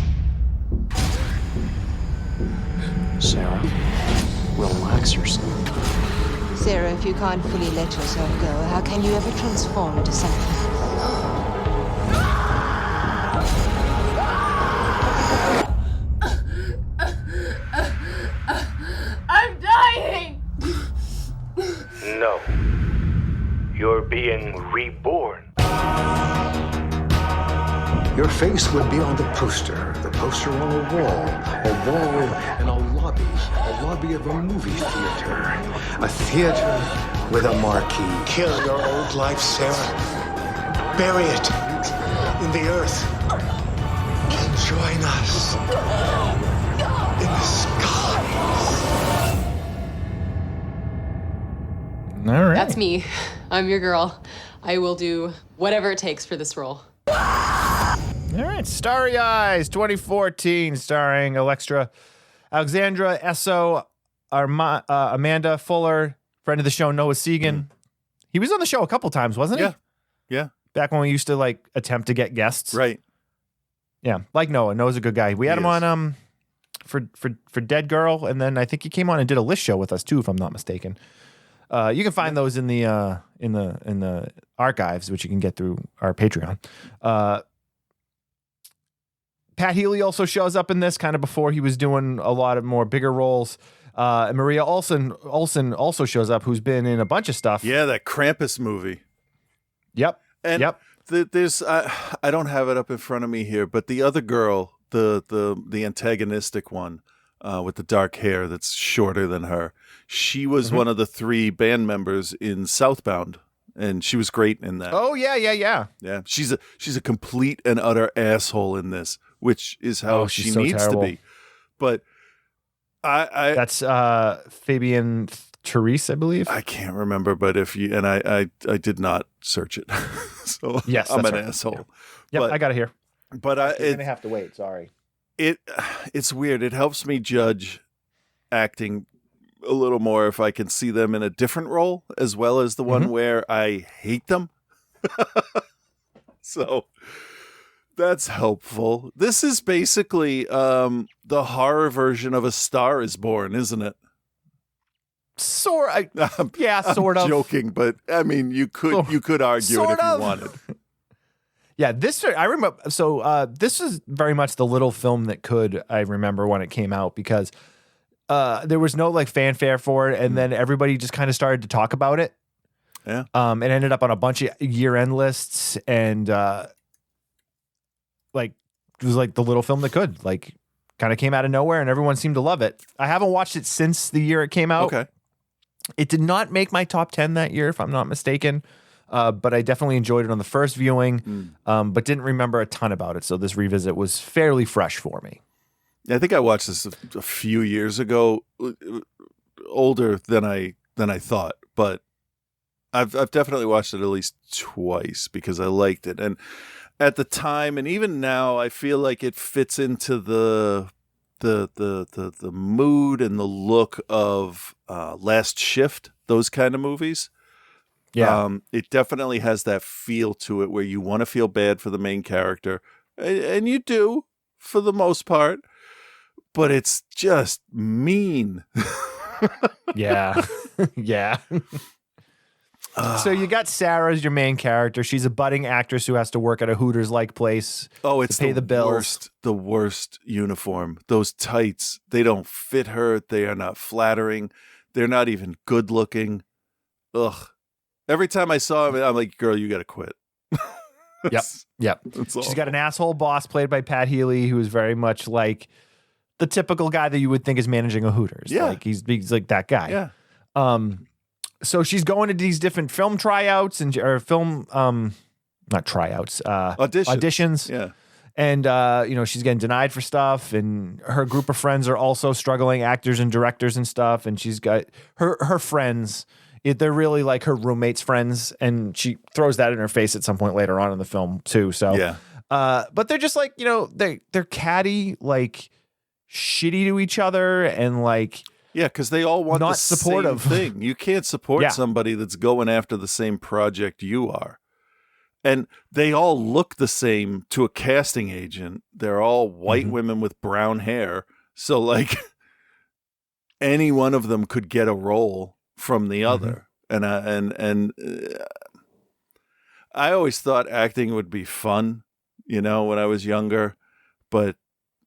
S8: Sarah, relax yourself.
S11: Sarah, if you can't fully let yourself go, how can you ever transform into something?
S6: I'm dying!
S10: No. You're being reborn.
S12: Your face would be on the poster on a wall in a lobby of a movie theater. A theater with a marquee. Kill your old life, Sarah. Bury it in the earth. And join us in the skies.
S1: All right.
S7: That's me. I'm your girl. I will do whatever it takes for this role.
S1: All right, Starry Eyes 2014, starring Alexandra Esso, Amanda Fuller, friend of the show, Noah Segan. He was on the show a couple times, wasn't he?
S2: Yeah.
S1: Back when we used to like attempt to get guests.
S2: Right.
S1: Yeah, like Noah. Noah's a good guy. We had him on for Dead Girl, and then I think he came on and did a list show with us too, if I'm not mistaken. You can find those in the archives, which you can get through our Patreon. Pat Healy also shows up in this kind of before he was doing a lot of more bigger roles. And Maria Olsen also shows up, who's been in a bunch of stuff.
S2: Yeah, that Krampus movie.
S1: Yep.
S2: And there's I don't have it up in front of me here, but the other girl, the antagonistic one, with the dark hair that's shorter than her, she was one of the 3 band members in Southbound. and she was great in that.
S1: Oh yeah.
S2: Yeah, she's a complete and utter asshole in this, which is how she
S1: so
S2: needs
S1: terrible.
S2: to be. But
S1: that's Fabian Therese, I believe.
S2: I can't remember, but if you and I did not search it, so
S1: yes,
S2: I'm
S1: that's
S2: an
S1: right.
S2: asshole.
S1: Yep,
S2: but,
S1: I got it here.
S2: But
S1: You're gonna have to wait. Sorry.
S2: It's weird. It helps me judge acting a little more if I can see them in a different role as well as the one where I hate them. So that's helpful. This is basically the horror version of A Star Is Born, isn't it?
S1: Sort of.
S2: I'm joking, but I mean, you could argue it if you wanted.
S1: Yeah, I remember. So this is very much the little film that could. I remember when it came out because there was no like fanfare for it, and then everybody just kind of started to talk about it.
S2: Yeah.
S1: It ended up on a bunch of year-end lists, and like it was like the little film that could like kind of came out of nowhere, and everyone seemed to love it. I haven't watched it since the year it came out.
S2: Okay.
S1: It did not make my top 10 that year, if I'm not mistaken. But I definitely enjoyed it on the first viewing, but didn't remember a ton about it. So this revisit was fairly fresh for me.
S2: I think I watched this a few years ago, older than I thought, but I've definitely watched it at least twice because I liked it. And at the time, and even now, I feel like it fits into the mood and the look of Last Shift, those kind of movies.
S1: Yeah.
S2: It definitely has that feel to it where you want to feel bad for the main character, and you do for the most part, but it's just mean.
S1: Yeah. Yeah. So you got Sarah as your main character. She's a budding actress who has to work at a Hooters-like place.
S2: It's
S1: to pay the bills.
S2: The worst uniform. Those tights, they don't fit her. They are not flattering. They're not even good looking. Ugh. Every time I saw him, I'm like, girl, you got to quit.
S1: Yep. She's got an asshole boss played by Pat Healy, who is very much like the typical guy that you would think is managing a Hooters.
S2: Yeah.
S1: Like he's like that guy.
S2: Yeah.
S1: So she's going to these different film tryouts or film, not tryouts, auditions.
S2: Yeah.
S1: And, she's getting denied for stuff, and her group of friends are also struggling actors and directors and stuff. And she's got her friends. They're really like her roommates' friends, and she throws that in her face at some point later on in the film too. So,
S2: yeah.
S1: But they're just like, they're catty, like shitty to each other, and like,
S2: yeah, because they all want
S1: not
S2: the
S1: supportive
S2: same thing. You can't support somebody that's going after the same project you are. And they all look the same to a casting agent. They're all white women with brown hair. So, like, any one of them could get a role from the other. And I always thought acting would be fun, when I was younger. But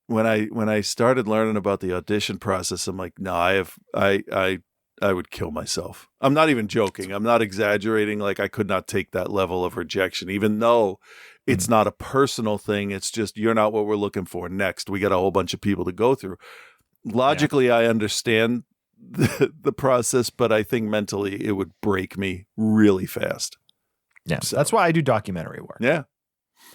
S2: when I started learning about the audition process, I'm like, no, I would kill myself. I'm not even joking. I'm not exaggerating. Like, I could not take that level of rejection, even though it's not a personal thing. It's just, you're not what we're looking for. Next, we got a whole bunch of people to go through. Logically, I understand the process, but I think mentally it would break me really fast.
S1: Yeah, so that's why I do documentary work.
S2: Yeah.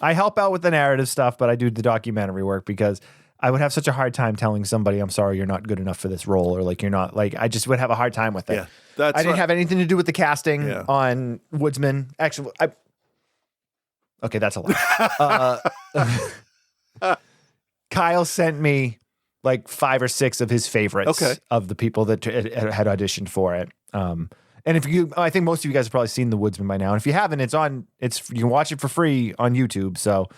S1: I help out with the narrative stuff, but I do the documentary work because I would have such a hard time telling somebody, I'm sorry, you're not good enough for this role, or like you're not, like, I just would have a hard time with it.
S2: Yeah,
S1: I didn't have anything to do with the casting on Woodsman. Actually, okay, that's a lie. Kyle sent me like 5 or 6 of his favorites of the people that had auditioned for it. And I think most of you guys have probably seen The Woodsman by now. And if you haven't, you can watch it for free on YouTube. So,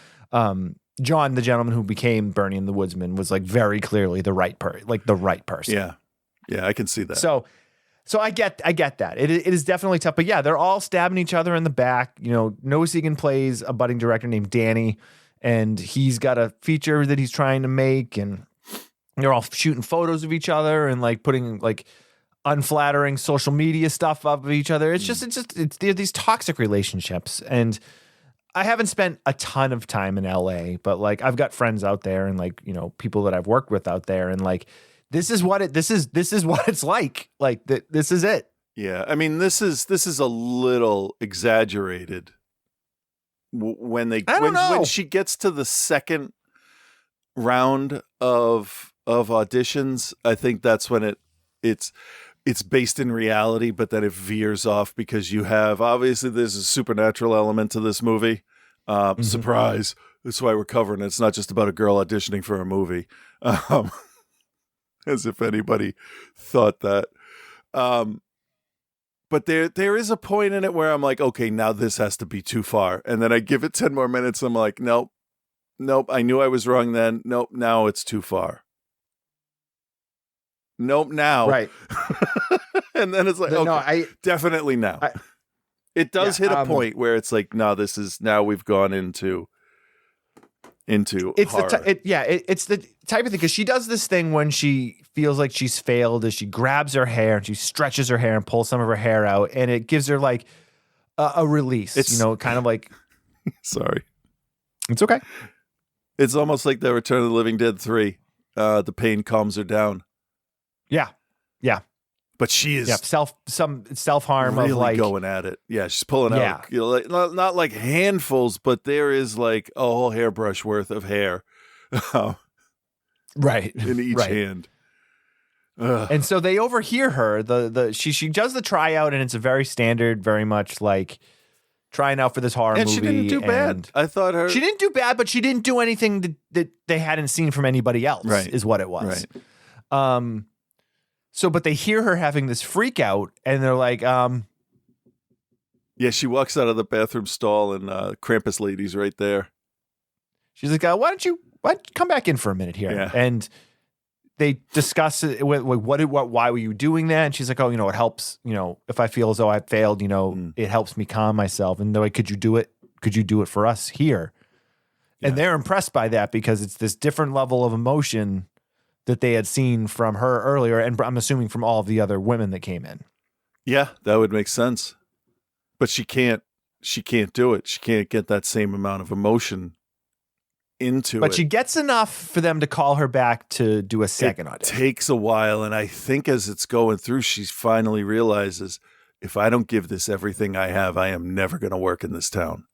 S1: John, the gentleman who became Bernie and the Woodsman, was like very clearly the right person.
S2: Yeah. Yeah, I can see that.
S1: So I get that. It is definitely tough. But yeah, they're all stabbing each other in the back. Noah Segan plays a budding director named Danny, and he's got a feature that he's trying to make, and they're all shooting photos of each other and like putting like unflattering social media stuff up of each other. It's they're these toxic relationships. And I haven't spent a ton of time in LA, but like I've got friends out there and like, people that I've worked with out there, and like this is what it's like. Like this is it.
S2: Yeah, I mean, this is a little exaggerated. When she gets to the second round of auditions, I think that's when it's based in reality, but then it veers off because you have obviously there's a supernatural element to this movie. Surprise! That's why we're covering it. It's not just about a girl auditioning for a movie, as if anybody thought that. But there is a point in it where I'm like, okay, now this has to be too far. And then I give it 10 more minutes. I'm like, nope. I knew I was wrong then. Nope. Now it's too far. Nope. Now.
S1: Right.
S2: And then it's like, okay, definitely now. It does hit a point where it's like, no, now we've gone into horror.
S1: It's the type of thing, because she does this thing when she feels like she's failed, is she grabs her hair and she stretches her hair and pulls some of her hair out, and it gives her like a release. It's kind of like
S2: sorry,
S1: it's okay.
S2: It's almost like the Return of the Living Dead 3. The pain calms her down.
S1: Yeah.
S2: But she is
S1: self-harm
S2: really
S1: of like
S2: going at it. Yeah, she's pulling out, like, not like handfuls, but there is like a whole hairbrush worth of hair,
S1: right
S2: in each hand. Ugh.
S1: And so they overhear her. She does the tryout, and it's a very standard, very much like trying out for this horror movie.
S2: She didn't do bad. I thought
S1: she didn't do bad, but she didn't do anything that they hadn't seen from anybody else.
S2: Right.
S1: Is what it was.
S2: Right.
S1: So, but they hear her having this freak out, and they're like,
S2: yeah, she walks out of the bathroom stall, and Krampus lady's right there.
S1: She's like, why don't you come back in for a minute here?
S2: Yeah.
S1: And they discuss it with why were you doing that? And she's like, it helps, if I feel as though I failed, it helps me calm myself. And they're like, could you do it? Could you do it for us here? Yeah. And they're impressed by that because it's this different level of emotion that they had seen from her earlier, and I'm assuming from all of the other women that came in.
S2: Yeah, that would make sense. But she can't do it. She can't get that same amount of emotion into it.
S1: But she gets enough for them to call her back to do a second audition.
S2: It takes a while, and I think as it's going through, she finally realizes, if I don't give this everything I have, I am never going to work in this town.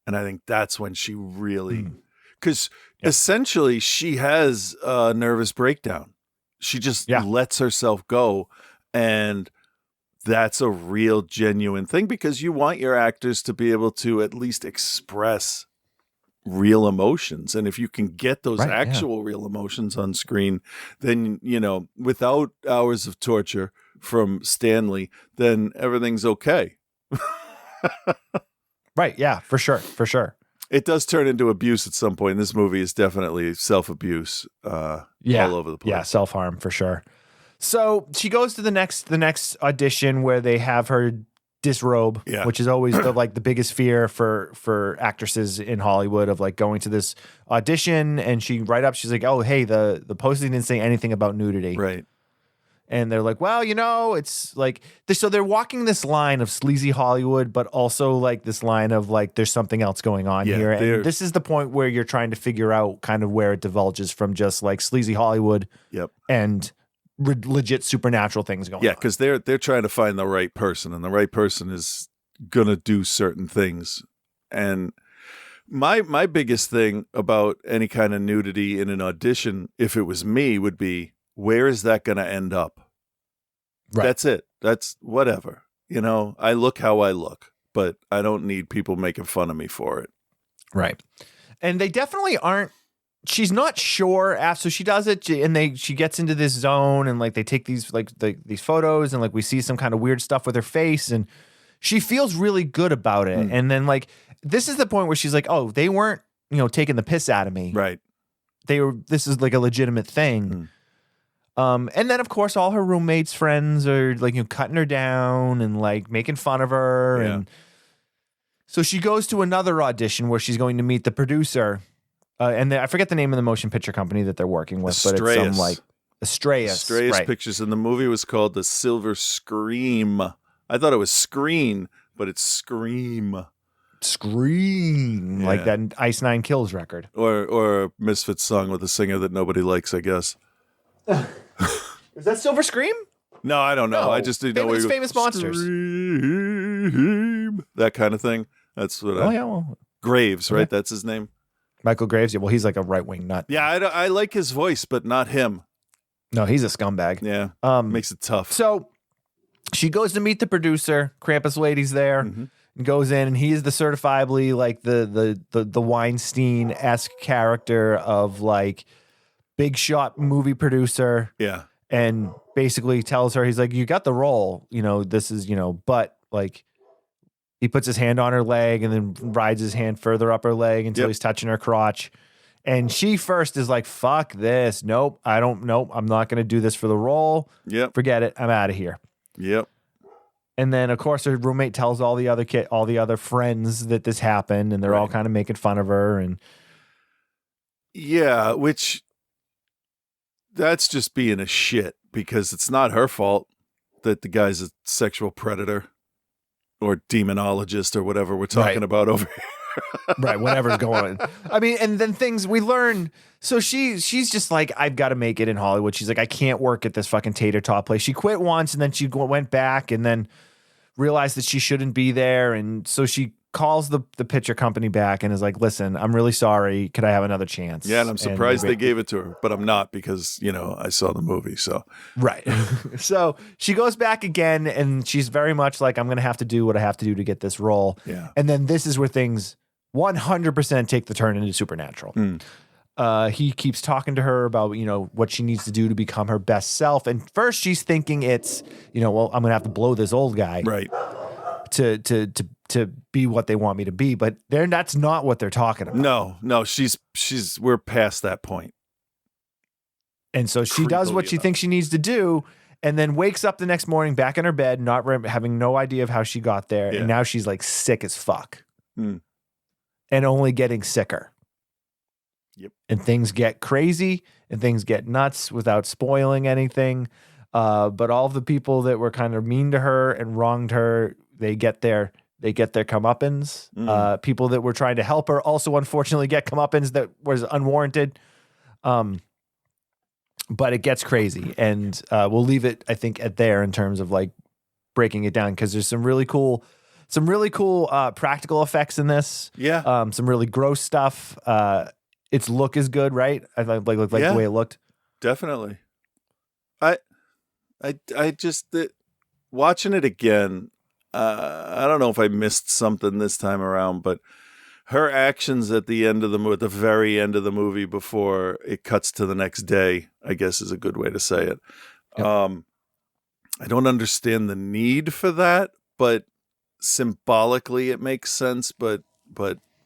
S2: And I think that's when she really... Because essentially she has a nervous breakdown. She just lets herself go. And that's a real genuine thing, because you want your actors to be able to at least express real emotions. And if you can get those actual real emotions on screen, then, without hours of torture from Stanley, then everything's okay.
S1: Right. Yeah, for sure.
S2: It does turn into abuse at some point. This movie is definitely self-abuse all over the place.
S1: Yeah, self-harm for sure. So she goes to the next audition where they have her disrobe, which is always the biggest fear for actresses in Hollywood, of like going to this audition. And she's like, oh, hey, the posting didn't say anything about nudity.
S2: Right.
S1: And they're like, well, it's like, so they're walking this line of sleazy Hollywood, but also like this line of like, there's something else going on here. And this is the point where you're trying to figure out kind of where it divulges from just like sleazy Hollywood and legit supernatural things going on.
S2: Yeah, because they're trying to find the right person, and the right person is going to do certain things. And my biggest thing about any kind of nudity in an audition, if it was me, would be, where is that going to end up? Right. That's it. That's whatever. I look how I look, but I don't need people making fun of me for it.
S1: Right. And they definitely aren't. She's not sure after she does it, and she gets into this zone, and like they take these these photos, and like we see some kind of weird stuff with her face, and she feels really good about it. And then like this is the point where she's like, oh, they weren't taking the piss out of me.
S2: Right.
S1: This is like a legitimate thing. And then of course all her roommates' friends are like cutting her down and like making fun of her. And so she goes to another audition where she's going to meet the producer. And I forget the name of the motion picture company that they're working with, but it's some like Astraeus
S2: Pictures. And the movie was called The Silver Scream. I thought it was Screen, but it's Scream.
S1: Like that Ice Nine Kills record.
S2: Or a Misfits song with a singer that nobody likes, I guess.
S1: Is that Silver Scream?
S2: No, I don't know.
S1: No.
S2: I just didn't know where
S1: Famous,
S2: you go,
S1: famous monsters.
S2: Scream, that kind of thing. That's what Graves, right?
S1: Okay.
S2: That's his name.
S1: Michael Graves. Yeah, well, he's like a right-wing nut.
S2: Yeah, I like his voice, but not him.
S1: No, he's a scumbag.
S2: Yeah, makes it tough.
S1: So she goes to meet the producer. Krampus lady's there, and goes in, and he is the certifiably like the Weinstein-esque character of like big shot movie producer.
S2: Yeah,
S1: and basically tells her, he's like, you got the role, this is, but like he puts his hand on her leg and then rides his hand further up her leg until he's touching her crotch. And she first is like, fuck this. Nope. I'm not going to do this for the role.
S2: Yep.
S1: Forget it. I'm out of here.
S2: Yep.
S1: And then of course her roommate tells all the other friends that this happened, and they're all kind of making fun of her. And
S2: yeah, which that's just being a shit, because it's not her fault that the guy's a sexual predator or demonologist or whatever we're talking about over here.
S1: Right, whatever's going on. I mean, and then things we learn. So she's just like, I've got to make it in Hollywood. She's like, I can't work at this fucking tater tot place. She quit once, and then she went back, and then realized that she shouldn't be there. And so she calls the picture company back and is like, listen, I'm really sorry. Could I have another chance?
S2: Yeah, and I'm surprised they gave it to her, but I'm not, because, I saw the movie, so.
S1: Right. So she goes back again, and she's very much like, I'm going to have to do what I have to do to get this role.
S2: Yeah.
S1: And then this is where things 100% take the turn into supernatural. He keeps talking to her about, what she needs to do to become her best self. And first she's thinking it's, well, I'm going to have to blow this old guy.
S2: Right.
S1: To be what they want me to be, but that's not what they're talking about.
S2: No, we're past that point.
S1: And so she does what she thinks she needs to do, and then wakes up the next morning back in her bed, having no idea of how she got there. Yeah. And now she's like sick as fuck and only getting sicker.
S2: Yep.
S1: And things get crazy and things get nuts without spoiling anything. But all of the people that were kind of mean to her and wronged her, they get their comeuppance. People that were trying to help her also unfortunately get comeuppance that was unwarranted. But it gets crazy, and we'll leave it, I think, at there in terms of like breaking it down, because there's some really cool practical effects in this.
S2: Yeah.
S1: Some really gross stuff. Its look is good, right? I like the way it looked.
S2: Definitely. I just watching it again. I don't know if I missed something this time around, but her actions at the very end of the movie before it cuts to the next day, I guess is a good way to say it. Yep. I don't understand the need for that, but symbolically it makes sense, but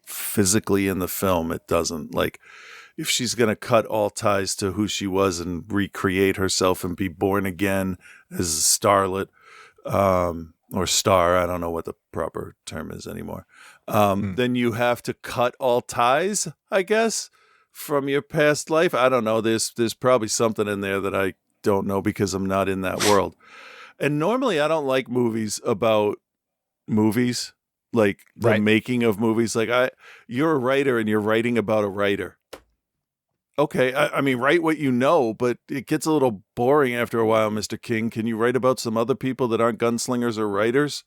S2: physically in the film it doesn't. Like, if she's going to cut all ties to who she was and recreate herself and be born again as a starlet, or star, I don't know what the proper term is anymore, then you have to cut all ties, I guess, from your past life. I don't know. There's probably something in there that I don't know because I'm not in that world. And normally I don't like movies about movies, like the making of movies. Like, you're a writer and you're writing about a writer. Okay, I mean, write what you know, but it gets a little boring after a while, Mr. King. Can you write about some other people that aren't gunslingers or writers?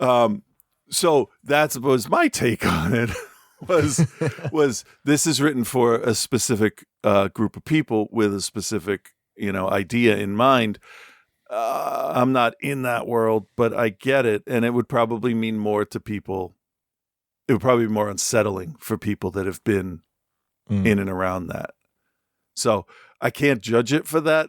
S2: So that was my take on it. was this is written for a specific group of people with a specific idea in mind. I'm not in that world, but I get it, and it would probably mean more to people. It would probably be more unsettling for people that have been in and around that. So I can't judge it for that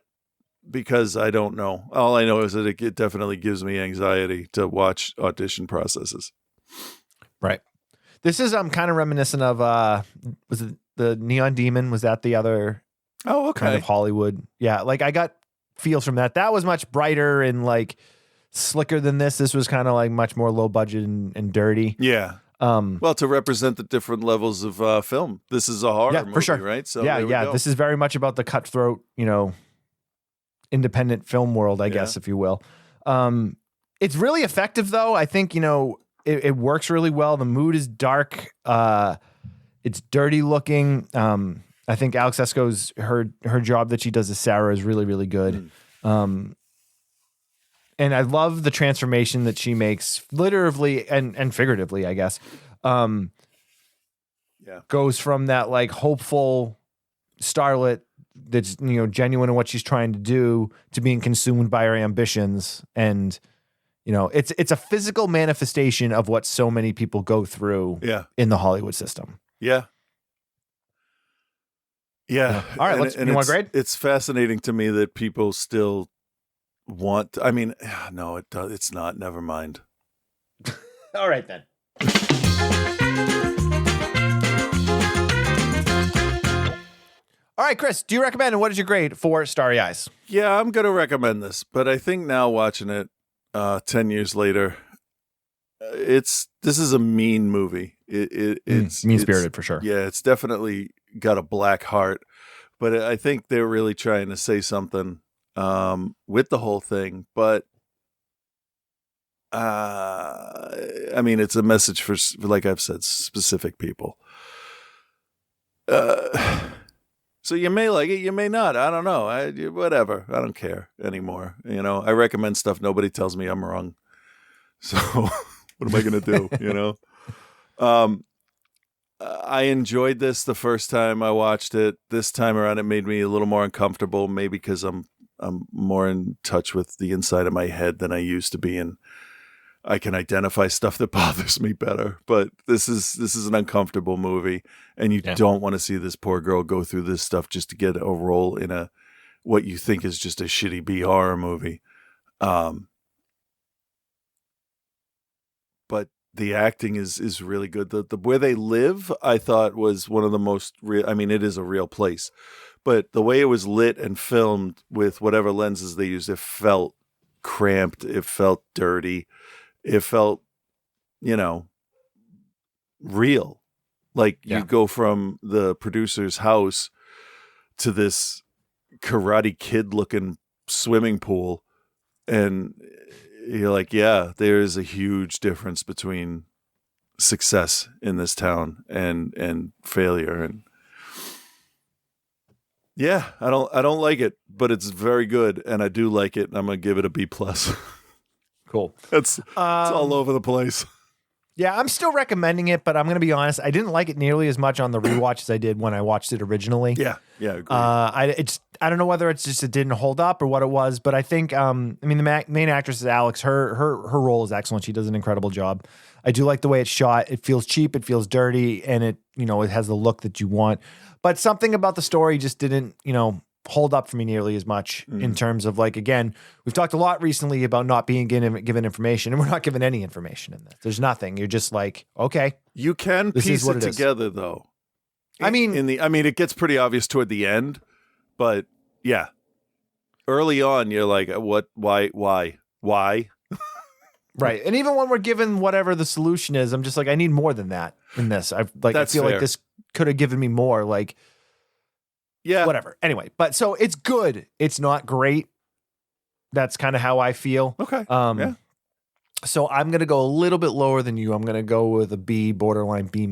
S2: because I don't know. All I know is that it definitely gives me anxiety to watch audition processes.
S1: Right. This is kind of reminiscent of was it the Neon Demon? Was that the other kind of Hollywood? Yeah, like I got feels from that. That was much brighter and like slicker than this. This was kind of like much more low budget and dirty.
S2: Yeah. Well, to represent the different levels of film. This is a horror movie,
S1: for sure.
S2: right? So
S1: yeah. This is very much about the cutthroat, independent film world, I guess, if you will. It's really effective, though. I think, it works really well. The mood is dark. It's dirty looking. I think Alex Esco's her job that she does as Sarah is really, really good. And I love the transformation that she makes, literally and figuratively, I guess. Goes from that like hopeful starlet that's, you know, genuine in what she's trying to do to being consumed by her ambitions. And, you know, it's a physical manifestation of what so many people go through in the Hollywood system.
S2: Yeah. Yeah.
S1: All right. You want to grade?
S2: It's fascinating to me that people still want, I mean, no, it's not. Never mind.
S1: All right, then. All right, Chris, do you recommend and what is your grade for Starry Eyes?
S2: Yeah, I'm going to recommend this, but I think now watching it 10 years later, this is a mean movie. It's
S1: mean-spirited for sure.
S2: Yeah, it's definitely got a black heart, but I think they're really trying to say something with the whole thing. But I mean, it's a message for, like I've said, specific people. So you may like it, you may not. I don't know. Whatever. I don't care anymore. You know, I recommend stuff. Nobody tells me I'm wrong. So what am I going to do? You know? I enjoyed this the first time I watched it. This time around, it made me a little more uncomfortable, maybe because I'm more in touch with the inside of my head than I used to be, and I can identify stuff that bothers me better. But this is an uncomfortable movie, and you don't want to see this poor girl go through this stuff just to get a role in what you think is just a shitty B horror movie. But the acting is really good. The where they live, I thought, was one of the most real. I mean, it is a real place, but the way it was lit and filmed with whatever lenses they used, it felt cramped. It felt dirty. It felt, you know, real. Like you go from the producer's house to this Karate Kid looking swimming pool, and you're like, yeah, there is a huge difference between success in this town and failure. And yeah, I don't like it, but it's very good, and I do like it. And I'm gonna give it a B+.
S1: Cool.
S2: It's all over the place.
S1: Yeah, I'm still recommending it, but I'm going to be honest. I didn't like it nearly as much on the rewatch as I did when I watched it originally.
S2: Yeah, agreed.
S1: I don't know whether it's just it didn't hold up or what it was, but I think I mean the main actress is Alex. Her role is excellent. She does an incredible job. I do like the way it's shot. It feels cheap. It feels dirty, and it has the look that you want. But something about the story just didn't hold up for me nearly as much in terms of, like, again, we've talked a lot recently about not being given information, and we're not given any information in this. There's nothing. You're just like, okay.
S2: You can piece it together, though.
S1: I mean,
S2: it gets pretty obvious toward the end, but yeah, early on, you're like, what, why?
S1: Right. And even when we're given whatever the solution is, I'm just like, I need more than that in this. I feel
S2: fair.
S1: like this could have given me more, like,
S2: yeah,
S1: whatever. Anyway, but so it's good. It's not great. That's kind of how I feel.
S2: Okay.
S1: Yeah. So I'm going to go a little bit lower than you. I'm going to go with a B, borderline B-.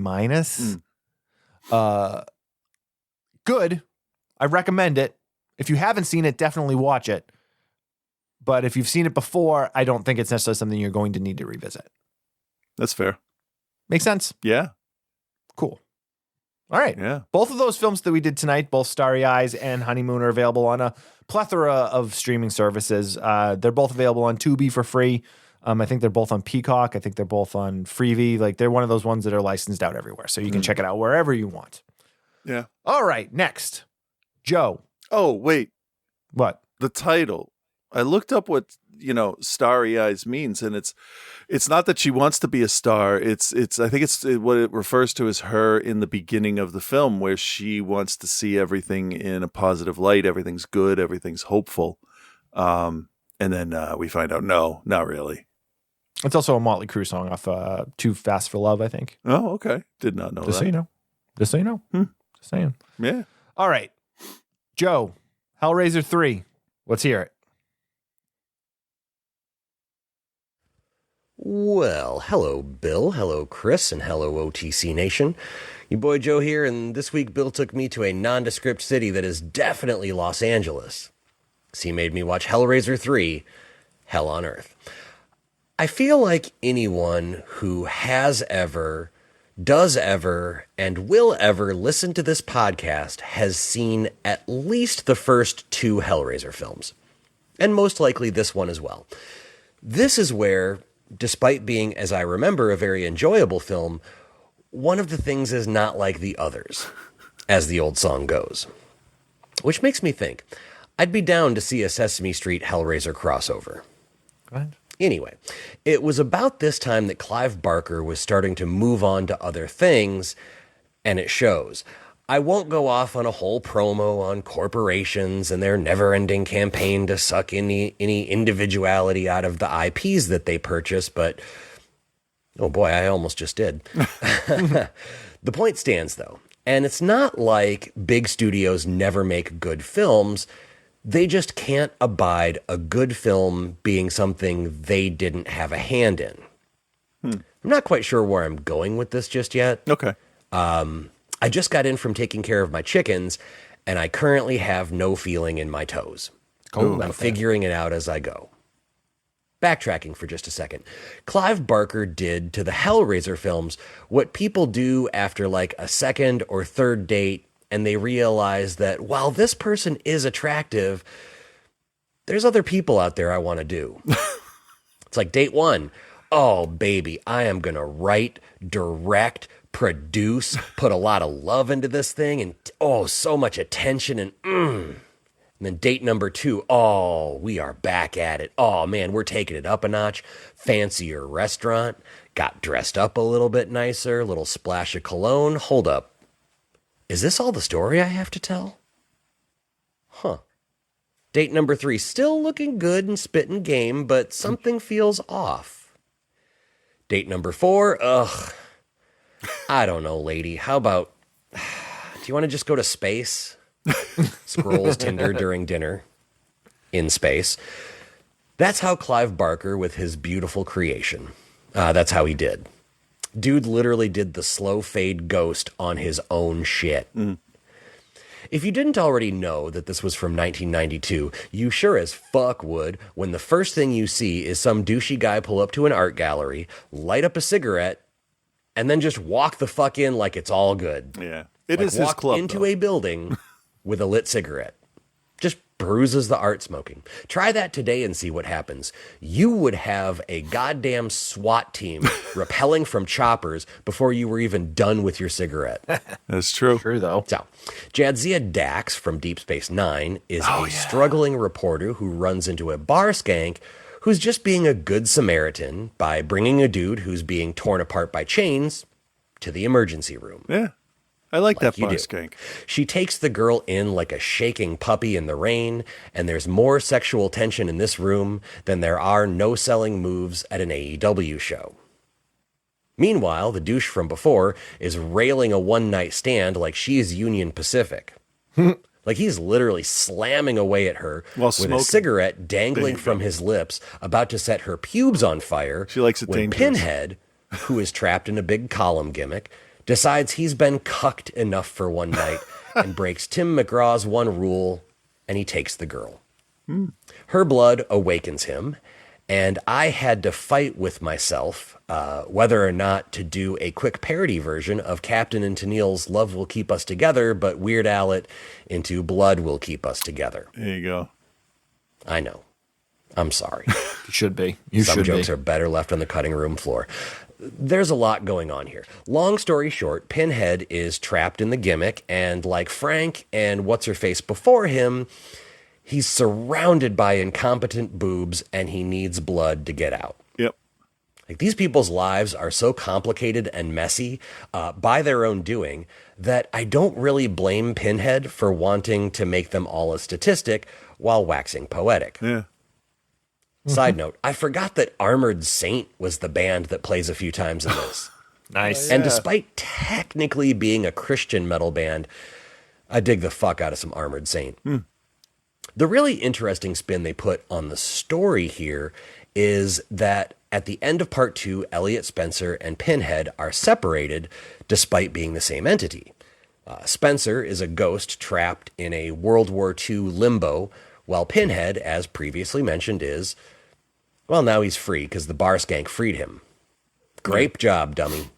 S1: Good. I recommend it. If you haven't seen it, definitely watch it. But if you've seen it before, I don't think it's necessarily something you're going to need to revisit.
S2: That's fair.
S1: Make sense?
S2: Yeah.
S1: Cool. All right.
S2: Yeah.
S1: Both of those films that we did tonight, both Starry Eyes and Honeymoon, are available on a plethora of streaming services. They're both available on Tubi for free. I think they're both on Peacock. I think they're both on Freevee. Like, they're one of those ones that are licensed out everywhere. So you can check it out wherever you want.
S2: Yeah.
S1: All right. Next. Joe.
S2: Oh, wait.
S1: What?
S2: The title. I looked up what, Starry Eyes means, and it's not that she wants to be a star. It's I think it's what it refers to as her in the beginning of the film, where she wants to see everything in a positive light. Everything's good. Everything's hopeful. And then we find out, no, not really.
S1: It's also a Motley Crue song off Too Fast for Love, I think.
S2: Oh, okay. Did not know that.
S1: Just so you know. Just saying.
S2: Yeah.
S1: All right. Joe, Hellraiser 3. Let's hear it.
S13: Well, hello, Bill. Hello, Chris. And hello, OTC Nation. Your boy Joe here, and this week Bill took me to a nondescript city that is definitely Los Angeles. So he made me watch Hellraiser 3, hell on earth. I feel like anyone who has ever, does ever, and will ever listen to this podcast has seen at least the first 2 Hellraiser films, and most likely this one as well. This is where, despite being, as I remember, a very enjoyable film, one of the things is not like the others, as the old song goes. Which makes me think, I'd be down to see a Sesame Street Hellraiser crossover.
S1: What?
S13: Anyway, it was about this time that Clive Barker was starting to move on to other things, and it shows. I won't go off on a whole promo on corporations and their never-ending campaign to suck any individuality out of the IPs that they purchase, but oh boy, I almost just did. The point stands, though, and it's not like big studios never make good films. They just can't abide a good film being something they didn't have a hand in. I'm not quite sure where I'm going with this just yet.
S2: Okay.
S13: I just got in from taking care of my chickens, and I currently have no feeling in my toes. I'm figuring it out as I go. Backtracking for just a second. Clive Barker did to the Hellraiser films what people do after like a second or third date, and they realize that while this person is attractive, there's other people out there I want to do. It's like date 1. Oh, baby, I am going to write, direct, produce, put a lot of love into this thing, and so much attention, and And then date number 2, oh, we are back at it. Oh, man, we're taking it up a notch. Fancier restaurant, got dressed up a little bit nicer, little splash of cologne. Hold up. Is this all the story I have to tell? Huh. Date number 3, still looking good and spitting game, but something feels off. Date number 4, I don't know, lady. How about, do you want to just go to space? Scrolls Tinder during dinner. In space. That's how Clive Barker with his beautiful creation. That's how he did. Dude literally did the slow fade ghost on his own shit. If you didn't already know that this was from 1992, you sure as fuck would when the first thing you see is some douchey guy pull up to an art gallery, light up a cigarette, and then just walk the fuck in like it's all good.
S2: Yeah. It is his club,
S13: walk into a building with a lit cigarette. Just bruises the art smoking. Try that today and see what happens. You would have a goddamn SWAT team rappelling from choppers before you were even done with your cigarette.
S2: That's true.
S1: True, though.
S13: So, Jadzia Dax from Deep Space Nine is struggling reporter who runs into a bar skank who's just being a good Samaritan by bringing a dude who's being torn apart by chains to the emergency room.
S2: Yeah. I like that bar skank.
S13: She takes the girl in like a shaking puppy in the rain, and there's more sexual tension in this room than there are no-selling moves at an AEW show. Meanwhile, the douche from before is railing a one-night stand like she's Union Pacific. Like he's literally slamming away at her with a cigarette dangling from his lips, about to set her pubes on fire.
S2: She likes it
S13: when
S2: dangerous.
S13: Pinhead, who is trapped in a big column gimmick, decides he's been cucked enough for one night and breaks Tim McGraw's one rule, and he takes the girl. Her blood awakens him, and I had to fight with myself whether or not to do a quick parody version of Captain and Tennille's Love Will Keep Us Together, but Weird Al it into Blood Will Keep Us Together.
S2: There you go.
S13: I know. I'm sorry.
S1: You should be.
S13: Some jokes are better left on the cutting room floor. There's a lot going on here. Long story short, Pinhead is trapped in the gimmick, and like Frank and What's-Her-Face before him, he's surrounded by incompetent boobs, and he needs blood to get out.
S2: Yep.
S13: Like these people's lives are so complicated and messy by their own doing that I don't really blame Pinhead for wanting to make them all a statistic while waxing poetic.
S2: Yeah.
S13: Side note, I forgot that Armored Saint was the band that plays a few times in this.
S1: Nice.
S13: And despite technically being a Christian metal band, I dig the fuck out of some Armored Saint. The really interesting spin they put on the story here is that at the end of part 2, Elliot Spencer and Pinhead are separated despite being the same entity. Spencer is a ghost trapped in a World War II limbo, while Pinhead, as previously mentioned, is Well, now he's free because the bar skank freed him. Great job, dummy.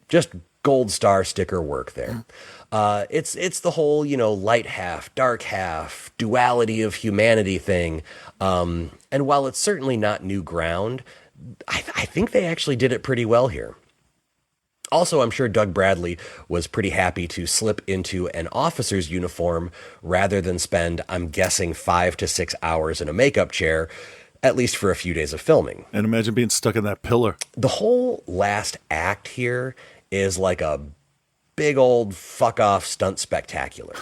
S13: Just gold star sticker work there. It's the whole, light half, dark half, duality of humanity thing. And while it's certainly not new ground, I think they actually did it pretty well here. Also, I'm sure Doug Bradley was pretty happy to slip into an officer's uniform rather than spend, I'm guessing, 5 to 6 hours in a makeup chair, at least for a few days of filming.
S2: And imagine being stuck in that pillar.
S13: The whole last act here is like a big old fuck-off stunt spectacular.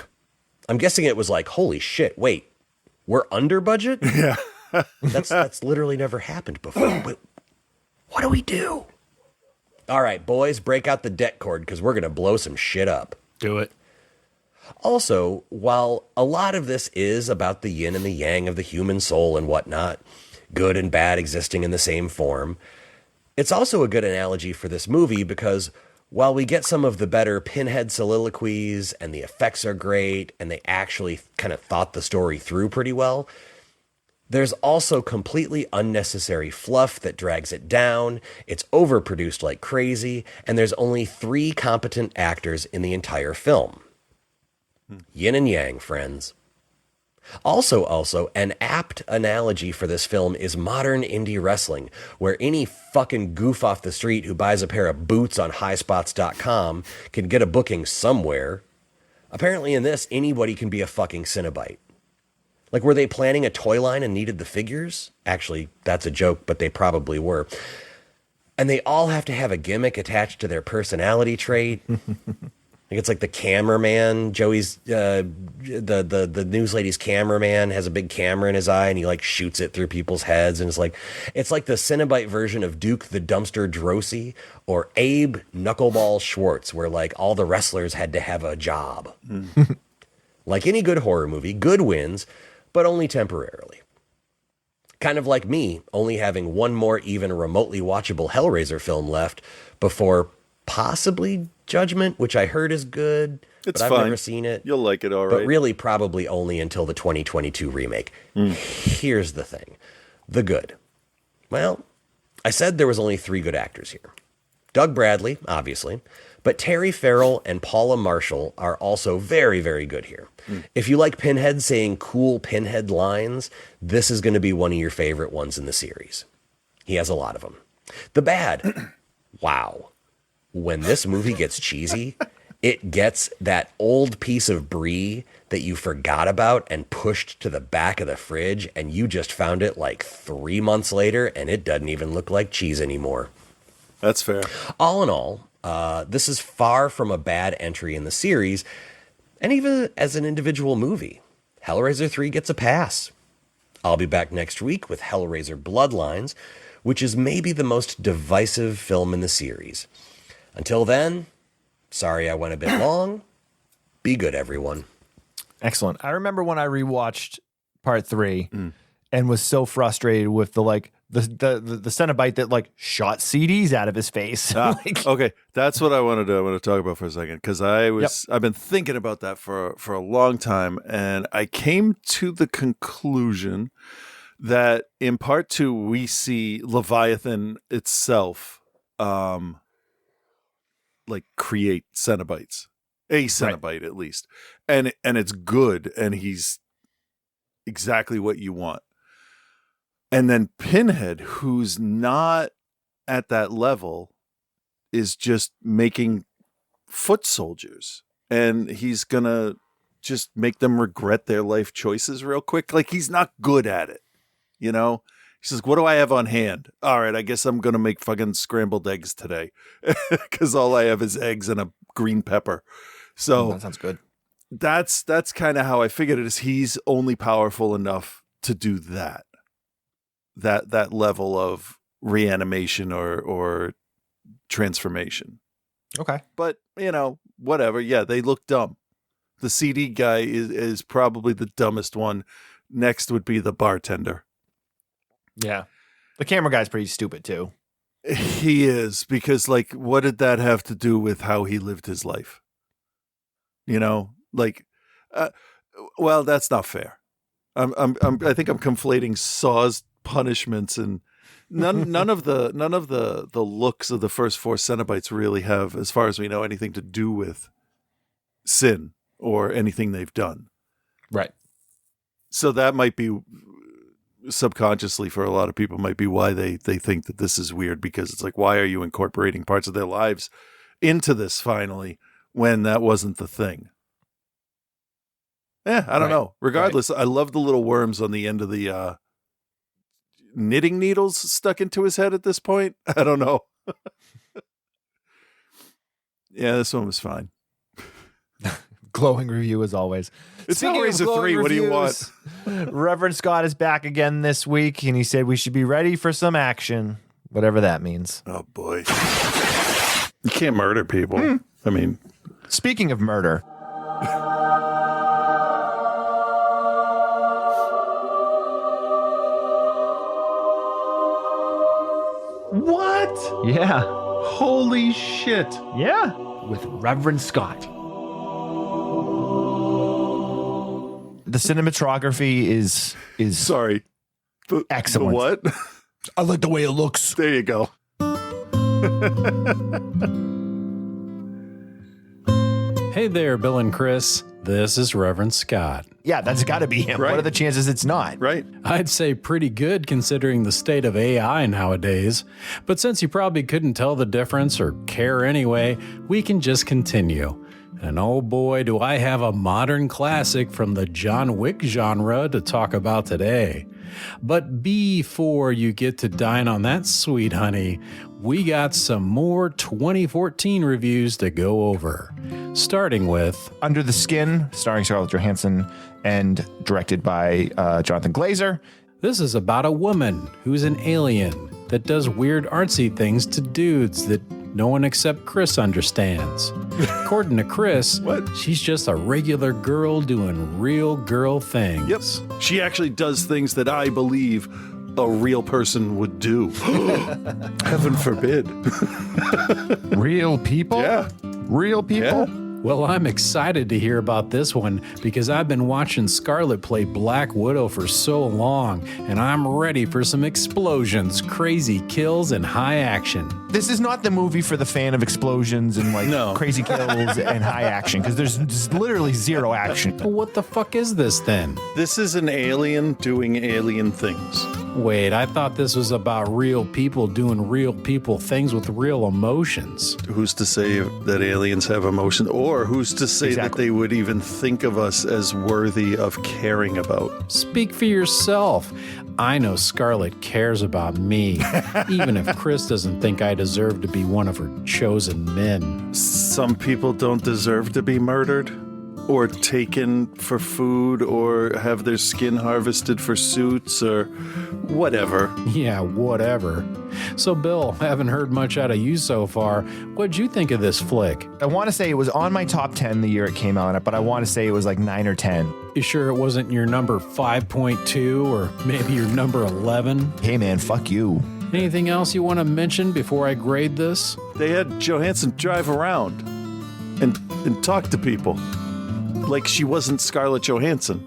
S13: I'm guessing it was like, holy shit, wait, we're under budget?
S2: Yeah.
S13: That's literally never happened before. But what do we do? All right, boys, break out the det cord because we're going to blow some shit up.
S1: Do it.
S13: Also, while a lot of this is about the yin and the yang of the human soul and whatnot, good and bad existing in the same form, it's also a good analogy for this movie because while we get some of the better Pinhead soliloquies and the effects are great and they actually kind of thought the story through pretty well, there's also completely unnecessary fluff that drags it down, it's overproduced like crazy, and there's only 3 competent actors in the entire film. Yin and yang, friends. Also, an apt analogy for this film is modern indie wrestling, where any fucking goof off the street who buys a pair of boots on highspots.com can get a booking somewhere. Apparently in this, anybody can be a fucking Cenobite. Like, were they planning a toy line and needed the figures? Actually, that's a joke, but they probably were. And they all have to have a gimmick attached to their personality trait. It's like the cameraman, Joey's, the news lady's cameraman has a big camera in his eye and he like shoots it through people's heads. And it's like the Cenobite version of Duke the Dumpster Drosy or Abe Knuckleball Schwartz, where like all the wrestlers had to have a job. Like any good horror movie, good wins, but only temporarily. Kind of like me, only having one more even remotely watchable Hellraiser film left before possibly Judgment, which I heard is good, but I've never seen it.
S2: You'll like it all right.
S13: But really probably only until the 2022 remake. Here's the thing. The good. Well, I said there was only 3 good actors here. Doug Bradley, obviously, but Terry Farrell and Paula Marshall are also very, very good here. If you like Pinhead saying cool Pinhead lines, this is going to be one of your favorite ones in the series. He has a lot of them. The bad. Wow. When this movie gets cheesy, it gets that old piece of brie that you forgot about and pushed to the back of the fridge, and you just found it like 3 months later, and it doesn't even look like cheese anymore.
S2: That's fair.
S13: All in all, this is far from a bad entry in the series, and even as an individual movie, Hellraiser 3 gets a pass. I'll be back next week with Hellraiser Bloodlines, which is maybe the most divisive film in the series. Until then, sorry I went a bit long. Be good, everyone.
S1: Excellent. I remember when I rewatched part 3 and was so frustrated with the Cenobite that like shot CDs out of his face.
S2: Okay, that's what I want to talk about for a second, because I've been thinking about that for a long time, and I came to the conclusion that in part 2 we see Leviathan itself like create Cenobites, a Cenobite at least, and it's good, and he's exactly what you want. And then Pinhead, who's not at that level, is just making foot soldiers, and he's gonna just make them regret their life choices real quick. Like, he's not good at it, you know? He says, what do I have on hand? All right, I guess I'm going to make fucking scrambled eggs today because all I have is eggs and a green pepper. So
S1: that sounds good.
S2: That's kind of how I figured it is. He's only powerful enough to do that level of reanimation or transformation.
S1: Okay.
S2: But, whatever. Yeah, they look dumb. The CD guy is probably the dumbest one. Next would be the bartender.
S1: Yeah. The camera guy's pretty stupid too.
S2: He is, because like, what did that have to do with how he lived his life? Well, that's not fair. I think I'm conflating Saw's punishments and none of the looks of the first 4 Cenobites really have, as far as we know, anything to do with sin or anything they've done.
S1: Right.
S2: So that might be subconsciously for a lot of people might be why they think that this is weird, because it's like, why are you incorporating parts of their lives into this finally when that wasn't the thing? Yeah, I don't know. Regardless, I love the little worms on the end of the knitting needles stuck into his head at this point. I don't know. Yeah, this one was fine.
S1: Glowing review as always.
S2: It's always a 3. What do you want?
S1: Reverend Scott is back again this week, and he said we should be ready for some action, whatever that means.
S2: Oh, boy. You can't murder people. I mean,
S1: speaking of murder.
S14: What?
S1: Yeah.
S14: Holy shit.
S1: Yeah.
S14: With Reverend Scott.
S1: The cinematography is
S2: sorry.
S1: Excellent.
S2: The what?
S1: I like the way it looks.
S2: There you go.
S15: Hey there, Bill and Chris. This is Reverend Scott.
S1: Yeah, that's got to be him.
S2: Right.
S1: What are the chances it's not?
S2: Right.
S15: I'd say pretty good considering the state of AI nowadays. But since you probably couldn't tell the difference or care anyway, we can just continue. And oh boy, do I have a modern classic from the John Wick genre to talk about today. But before you get to dine on that sweet honey, we got some more 2014 reviews to go over. Starting with
S1: Under the Skin, starring Scarlett Johansson and directed by Jonathan Glazer.
S15: This is about a woman who's an alien that does weird artsy things to dudes that no one except Chris understands. According to Chris, she's just a regular girl doing real girl things.
S2: Yep. She actually does things that I believe a real person would do. Heaven forbid.
S1: Real people?
S2: Yeah.
S1: Real people?
S2: Yeah.
S15: Well, I'm excited to hear about this one because I've been watching Scarlett play Black Widow for so long, and I'm ready for some explosions, crazy kills, and high action.
S1: This is not the movie for the fan of explosions and crazy kills and high action, because there's literally zero action.
S15: Well, what the fuck is this then?
S2: This is an alien doing alien things.
S15: Wait, I thought this was about real people doing real people things with real emotions.
S2: Who's to say that aliens have emotion, or who's to say that they would even think of us as worthy of caring about?
S15: Speak for yourself. I know Scarlett cares about me, even if Chris doesn't think I deserve to be one of her chosen men.
S2: Some people don't deserve to be murdered, or taken for food, or have their skin harvested for suits, or whatever.
S15: Yeah, whatever. So, Bill, haven't heard much out of you so far. What'd you think of this flick?
S1: I want to say it was on my top 10 the year it came out, but I want to say it was like 9 or 10.
S15: You sure it wasn't your number 5.2 or maybe your number 11?
S1: Hey, man, fuck you.
S15: Anything else you want to mention before I grade this?
S2: They had Johansson drive around and talk to people like she wasn't Scarlett Johansson.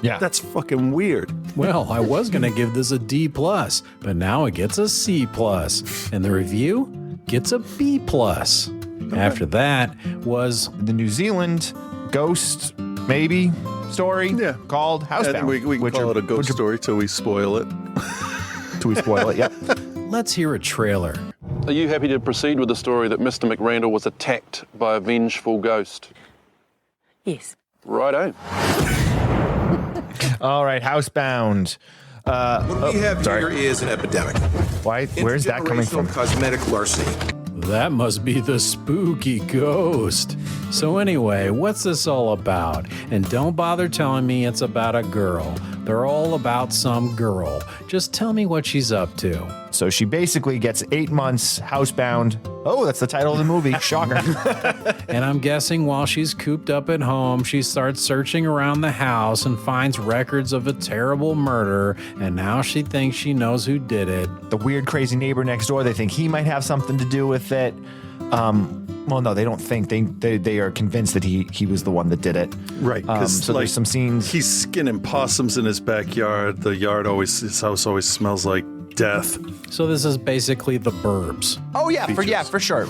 S1: Yeah.
S2: That's fucking weird.
S15: Well, I was going to give this a D+, but now it gets a C+, and the review gets a B+. Okay. After that was
S1: the New Zealand ghost, maybe, story called Housebound.
S2: We can call it a ghost story till we spoil it.
S1: Till we spoil it, yep.
S15: Let's hear a trailer.
S16: Are you happy to proceed with the story that Mr. McRandall was attacked by a vengeful ghost?
S17: Yes.
S16: Righto.
S1: All right, Housebound.
S18: What we have here is an epidemic.
S1: Why? Where's that coming from?
S18: Cosmetic larceny.
S15: That must be the spooky ghost. So anyway, what's this all about? And don't bother telling me it's about a girl. They're all about some girl. Just tell me what she's up to.
S1: So she basically gets 8 months housebound. Oh, that's the title of the movie. Shocker.
S15: And I'm guessing while she's cooped up at home, she starts searching around the house and finds records of a terrible murder. And now she thinks she knows who did it.
S1: The weird, crazy neighbor next door, they think he might have something to do with it. Well, no, they don't think. They are convinced that he was the one that did it.
S2: Right.
S1: So there's some scenes.
S2: He's skinning possums in his backyard. His house always smells like death.
S15: So this is basically The Burbs.
S1: Oh yeah, for sure.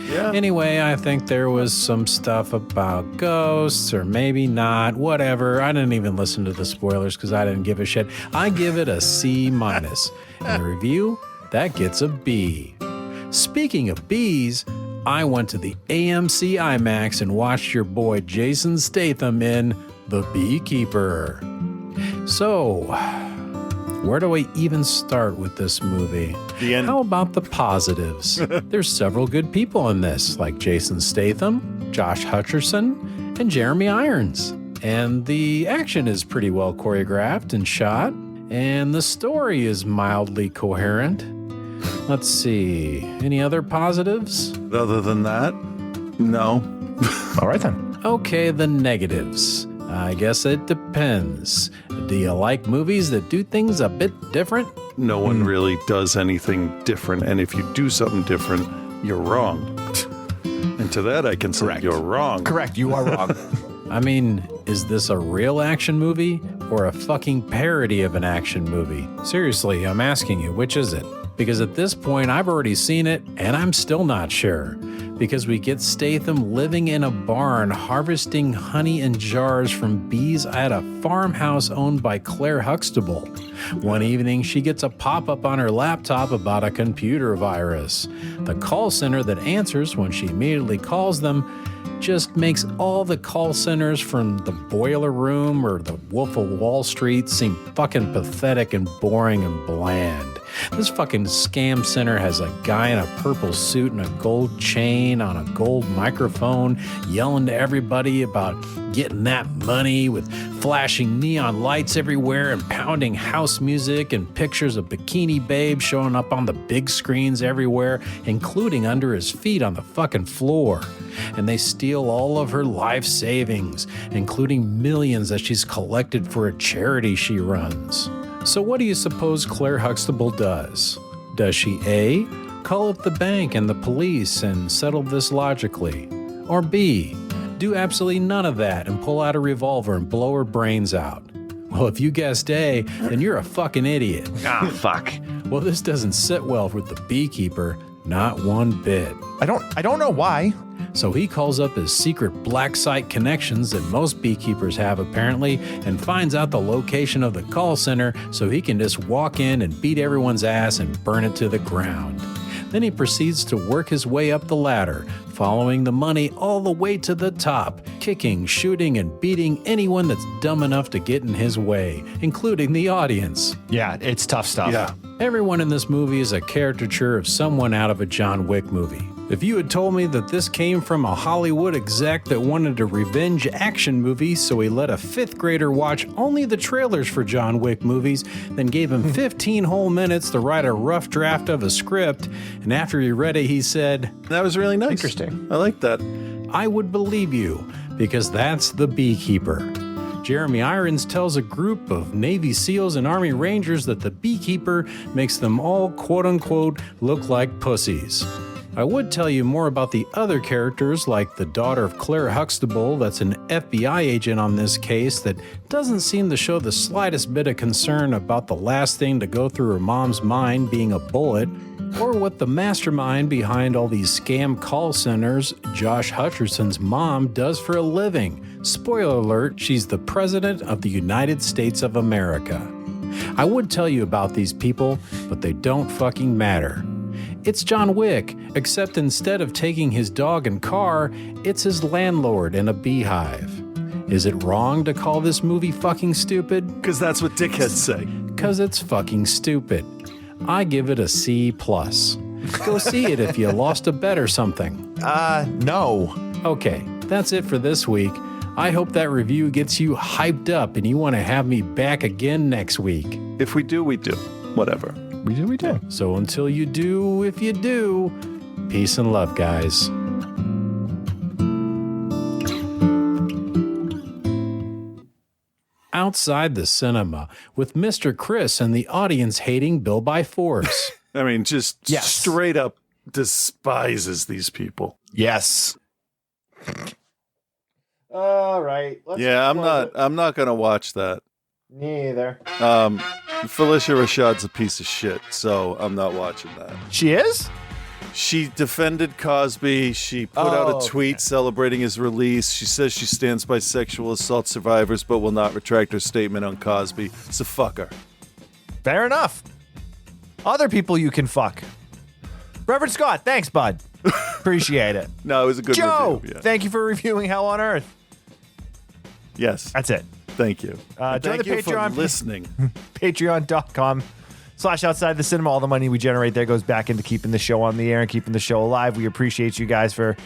S2: Yeah.
S15: Anyway, I think there was some stuff about ghosts, or maybe not, whatever. I didn't even listen to the spoilers because I didn't give a shit. I give it a C-. And the review, that gets a B. Speaking of B's, I went to the AMC IMAX and watched your boy Jason Statham in The Beekeeper. So, where do I even start with this movie?
S2: The end.
S15: How about the positives? There's several good people in this, like Jason Statham, Josh Hutcherson, and Jeremy Irons. And the action is pretty well choreographed and shot, and the story is mildly coherent. Let's see, any other positives?
S2: Other than that, no.
S1: All right then.
S15: Okay, the negatives. I guess it depends. Do you like movies that do things a bit different?
S2: No one really does anything different, and if you do something different, you're wrong. And to that I can say you're wrong.
S1: Correct, you are wrong.
S15: I mean, is this a real action movie or a fucking parody of an action movie? Seriously, I'm asking you, which is it? Because at this point, I've already seen it, and I'm still not sure. Because we get Statham living in a barn, harvesting honey in jars from bees at a farmhouse owned by Claire Huxtable. One evening, she gets a pop-up on her laptop about a computer virus. The call center that answers when she immediately calls them just makes all the call centers from the Boiler Room or the Wolf of Wall Street seem fucking pathetic and boring and bland. This fucking scam center has a guy in a purple suit and a gold chain on a gold microphone yelling to everybody about getting that money with flashing neon lights everywhere and pounding house music and pictures of bikini babes showing up on the big screens everywhere, including under his feet on the fucking floor. And they steal all of her life savings, including millions that she's collected for a charity she runs. So what do you suppose Claire Huxtable does? Does she A, call up the bank and the police and settle this logically? Or B, do absolutely none of that and pull out a revolver and blow her brains out? Well, if you guessed A, then you're a fucking idiot.
S1: Fuck.
S15: Well, this doesn't sit well with the beekeeper, not one bit.
S1: I don't know why.
S15: So he calls up his secret black site connections that most beekeepers have apparently and finds out the location of the call center so he can just walk in and beat everyone's ass and burn it to the ground. Then he proceeds to work his way up the ladder, following the money all the way to the top, kicking, shooting, and beating anyone that's dumb enough to get in his way, including the audience.
S1: Yeah, it's tough stuff.
S2: Yeah.
S15: Everyone in this movie is a caricature of someone out of a John Wick movie. If you had told me that this came from a Hollywood exec that wanted a revenge action movie, so he let a 5th grader watch only the trailers for John Wick movies, then gave him 15 whole minutes to write a rough draft of a script, and after he read it, he said,
S2: "That was really nice.
S1: Interesting.
S2: I like that."
S15: I would believe you, because that's The Beekeeper. Jeremy Irons tells a group of Navy SEALs and Army Rangers that the beekeeper makes them all quote-unquote look like pussies. I would tell you more about the other characters, like the daughter of Claire Huxtable that's an FBI agent on this case that doesn't seem to show the slightest bit of concern about the last thing to go through her mom's mind being a bullet, or what the mastermind behind all these scam call centers, Josh Hutcherson's mom, does for a living. Spoiler alert, she's the President of the United States of America. I would tell you about these people, but they don't fucking matter. It's John Wick, except instead of taking his dog and car, it's his landlord and a beehive. Is it wrong to call this movie fucking stupid?
S2: Because that's what dickheads say.
S15: Because it's fucking stupid. I give it a C+. Go see it if you lost a bet or something.
S1: No.
S15: Okay, that's it for this week. I hope that review gets you hyped up and you want to have me back again next week.
S2: If we do, we do. Whatever.
S1: We do.
S15: So until you do, if you do, peace and love, guys. Outside the cinema with Mr. Chris and the audience hating Bill by force.
S2: I mean, just straight up despises these people.
S1: Yes. All right.
S2: I'm not going to watch that.
S1: Neither.
S2: Felicia Rashad's a piece of shit, so I'm not watching that.
S1: She is?
S2: She defended Cosby. She put out a tweet celebrating his release. She says she stands by sexual assault survivors, but will not retract her statement on Cosby. So fuck her.
S1: Fair enough. Other people you can fuck. Reverend Scott, thanks, bud. Appreciate it.
S2: No, it was a good
S1: Joe,
S2: review. Yeah.
S1: thank you for reviewing Hell on Earth.
S2: Yes.
S1: That's it.
S2: Thank you.
S1: Join
S2: Thank
S1: the
S2: you
S1: Patreon.
S2: for listening.
S1: Patreon.com/outside the cinema. All the money we generate there goes back into keeping the show on the air and keeping the show alive. We appreciate you guys for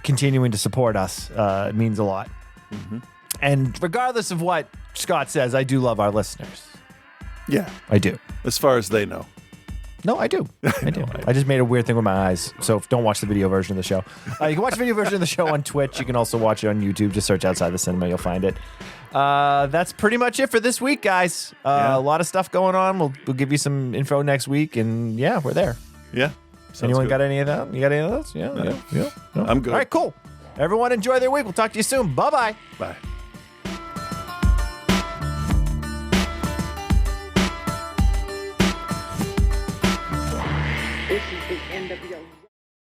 S1: continuing to support us. It means a lot.
S2: Mm-hmm.
S1: And regardless of what Scott says, I do love our listeners.
S2: Yeah.
S1: I do.
S2: As far as they know.
S1: No, I do. I do. I just made a weird thing with my eyes. So don't watch the video version of the show. You can watch the video version of the show on Twitch. You can also watch it on YouTube. Just search Outside the Cinema. You'll find it. That's pretty much it for this week, guys. A lot of stuff going on. We'll give you some info next week. And yeah, we're there.
S2: Yeah.
S1: Anyone
S2: good.
S1: got any of that? You got any of those? Yeah. No.
S2: I'm good.
S1: All right, cool. Everyone enjoy their week. We'll talk to you soon. Bye-bye.
S2: Bye.
S17: This is the end of your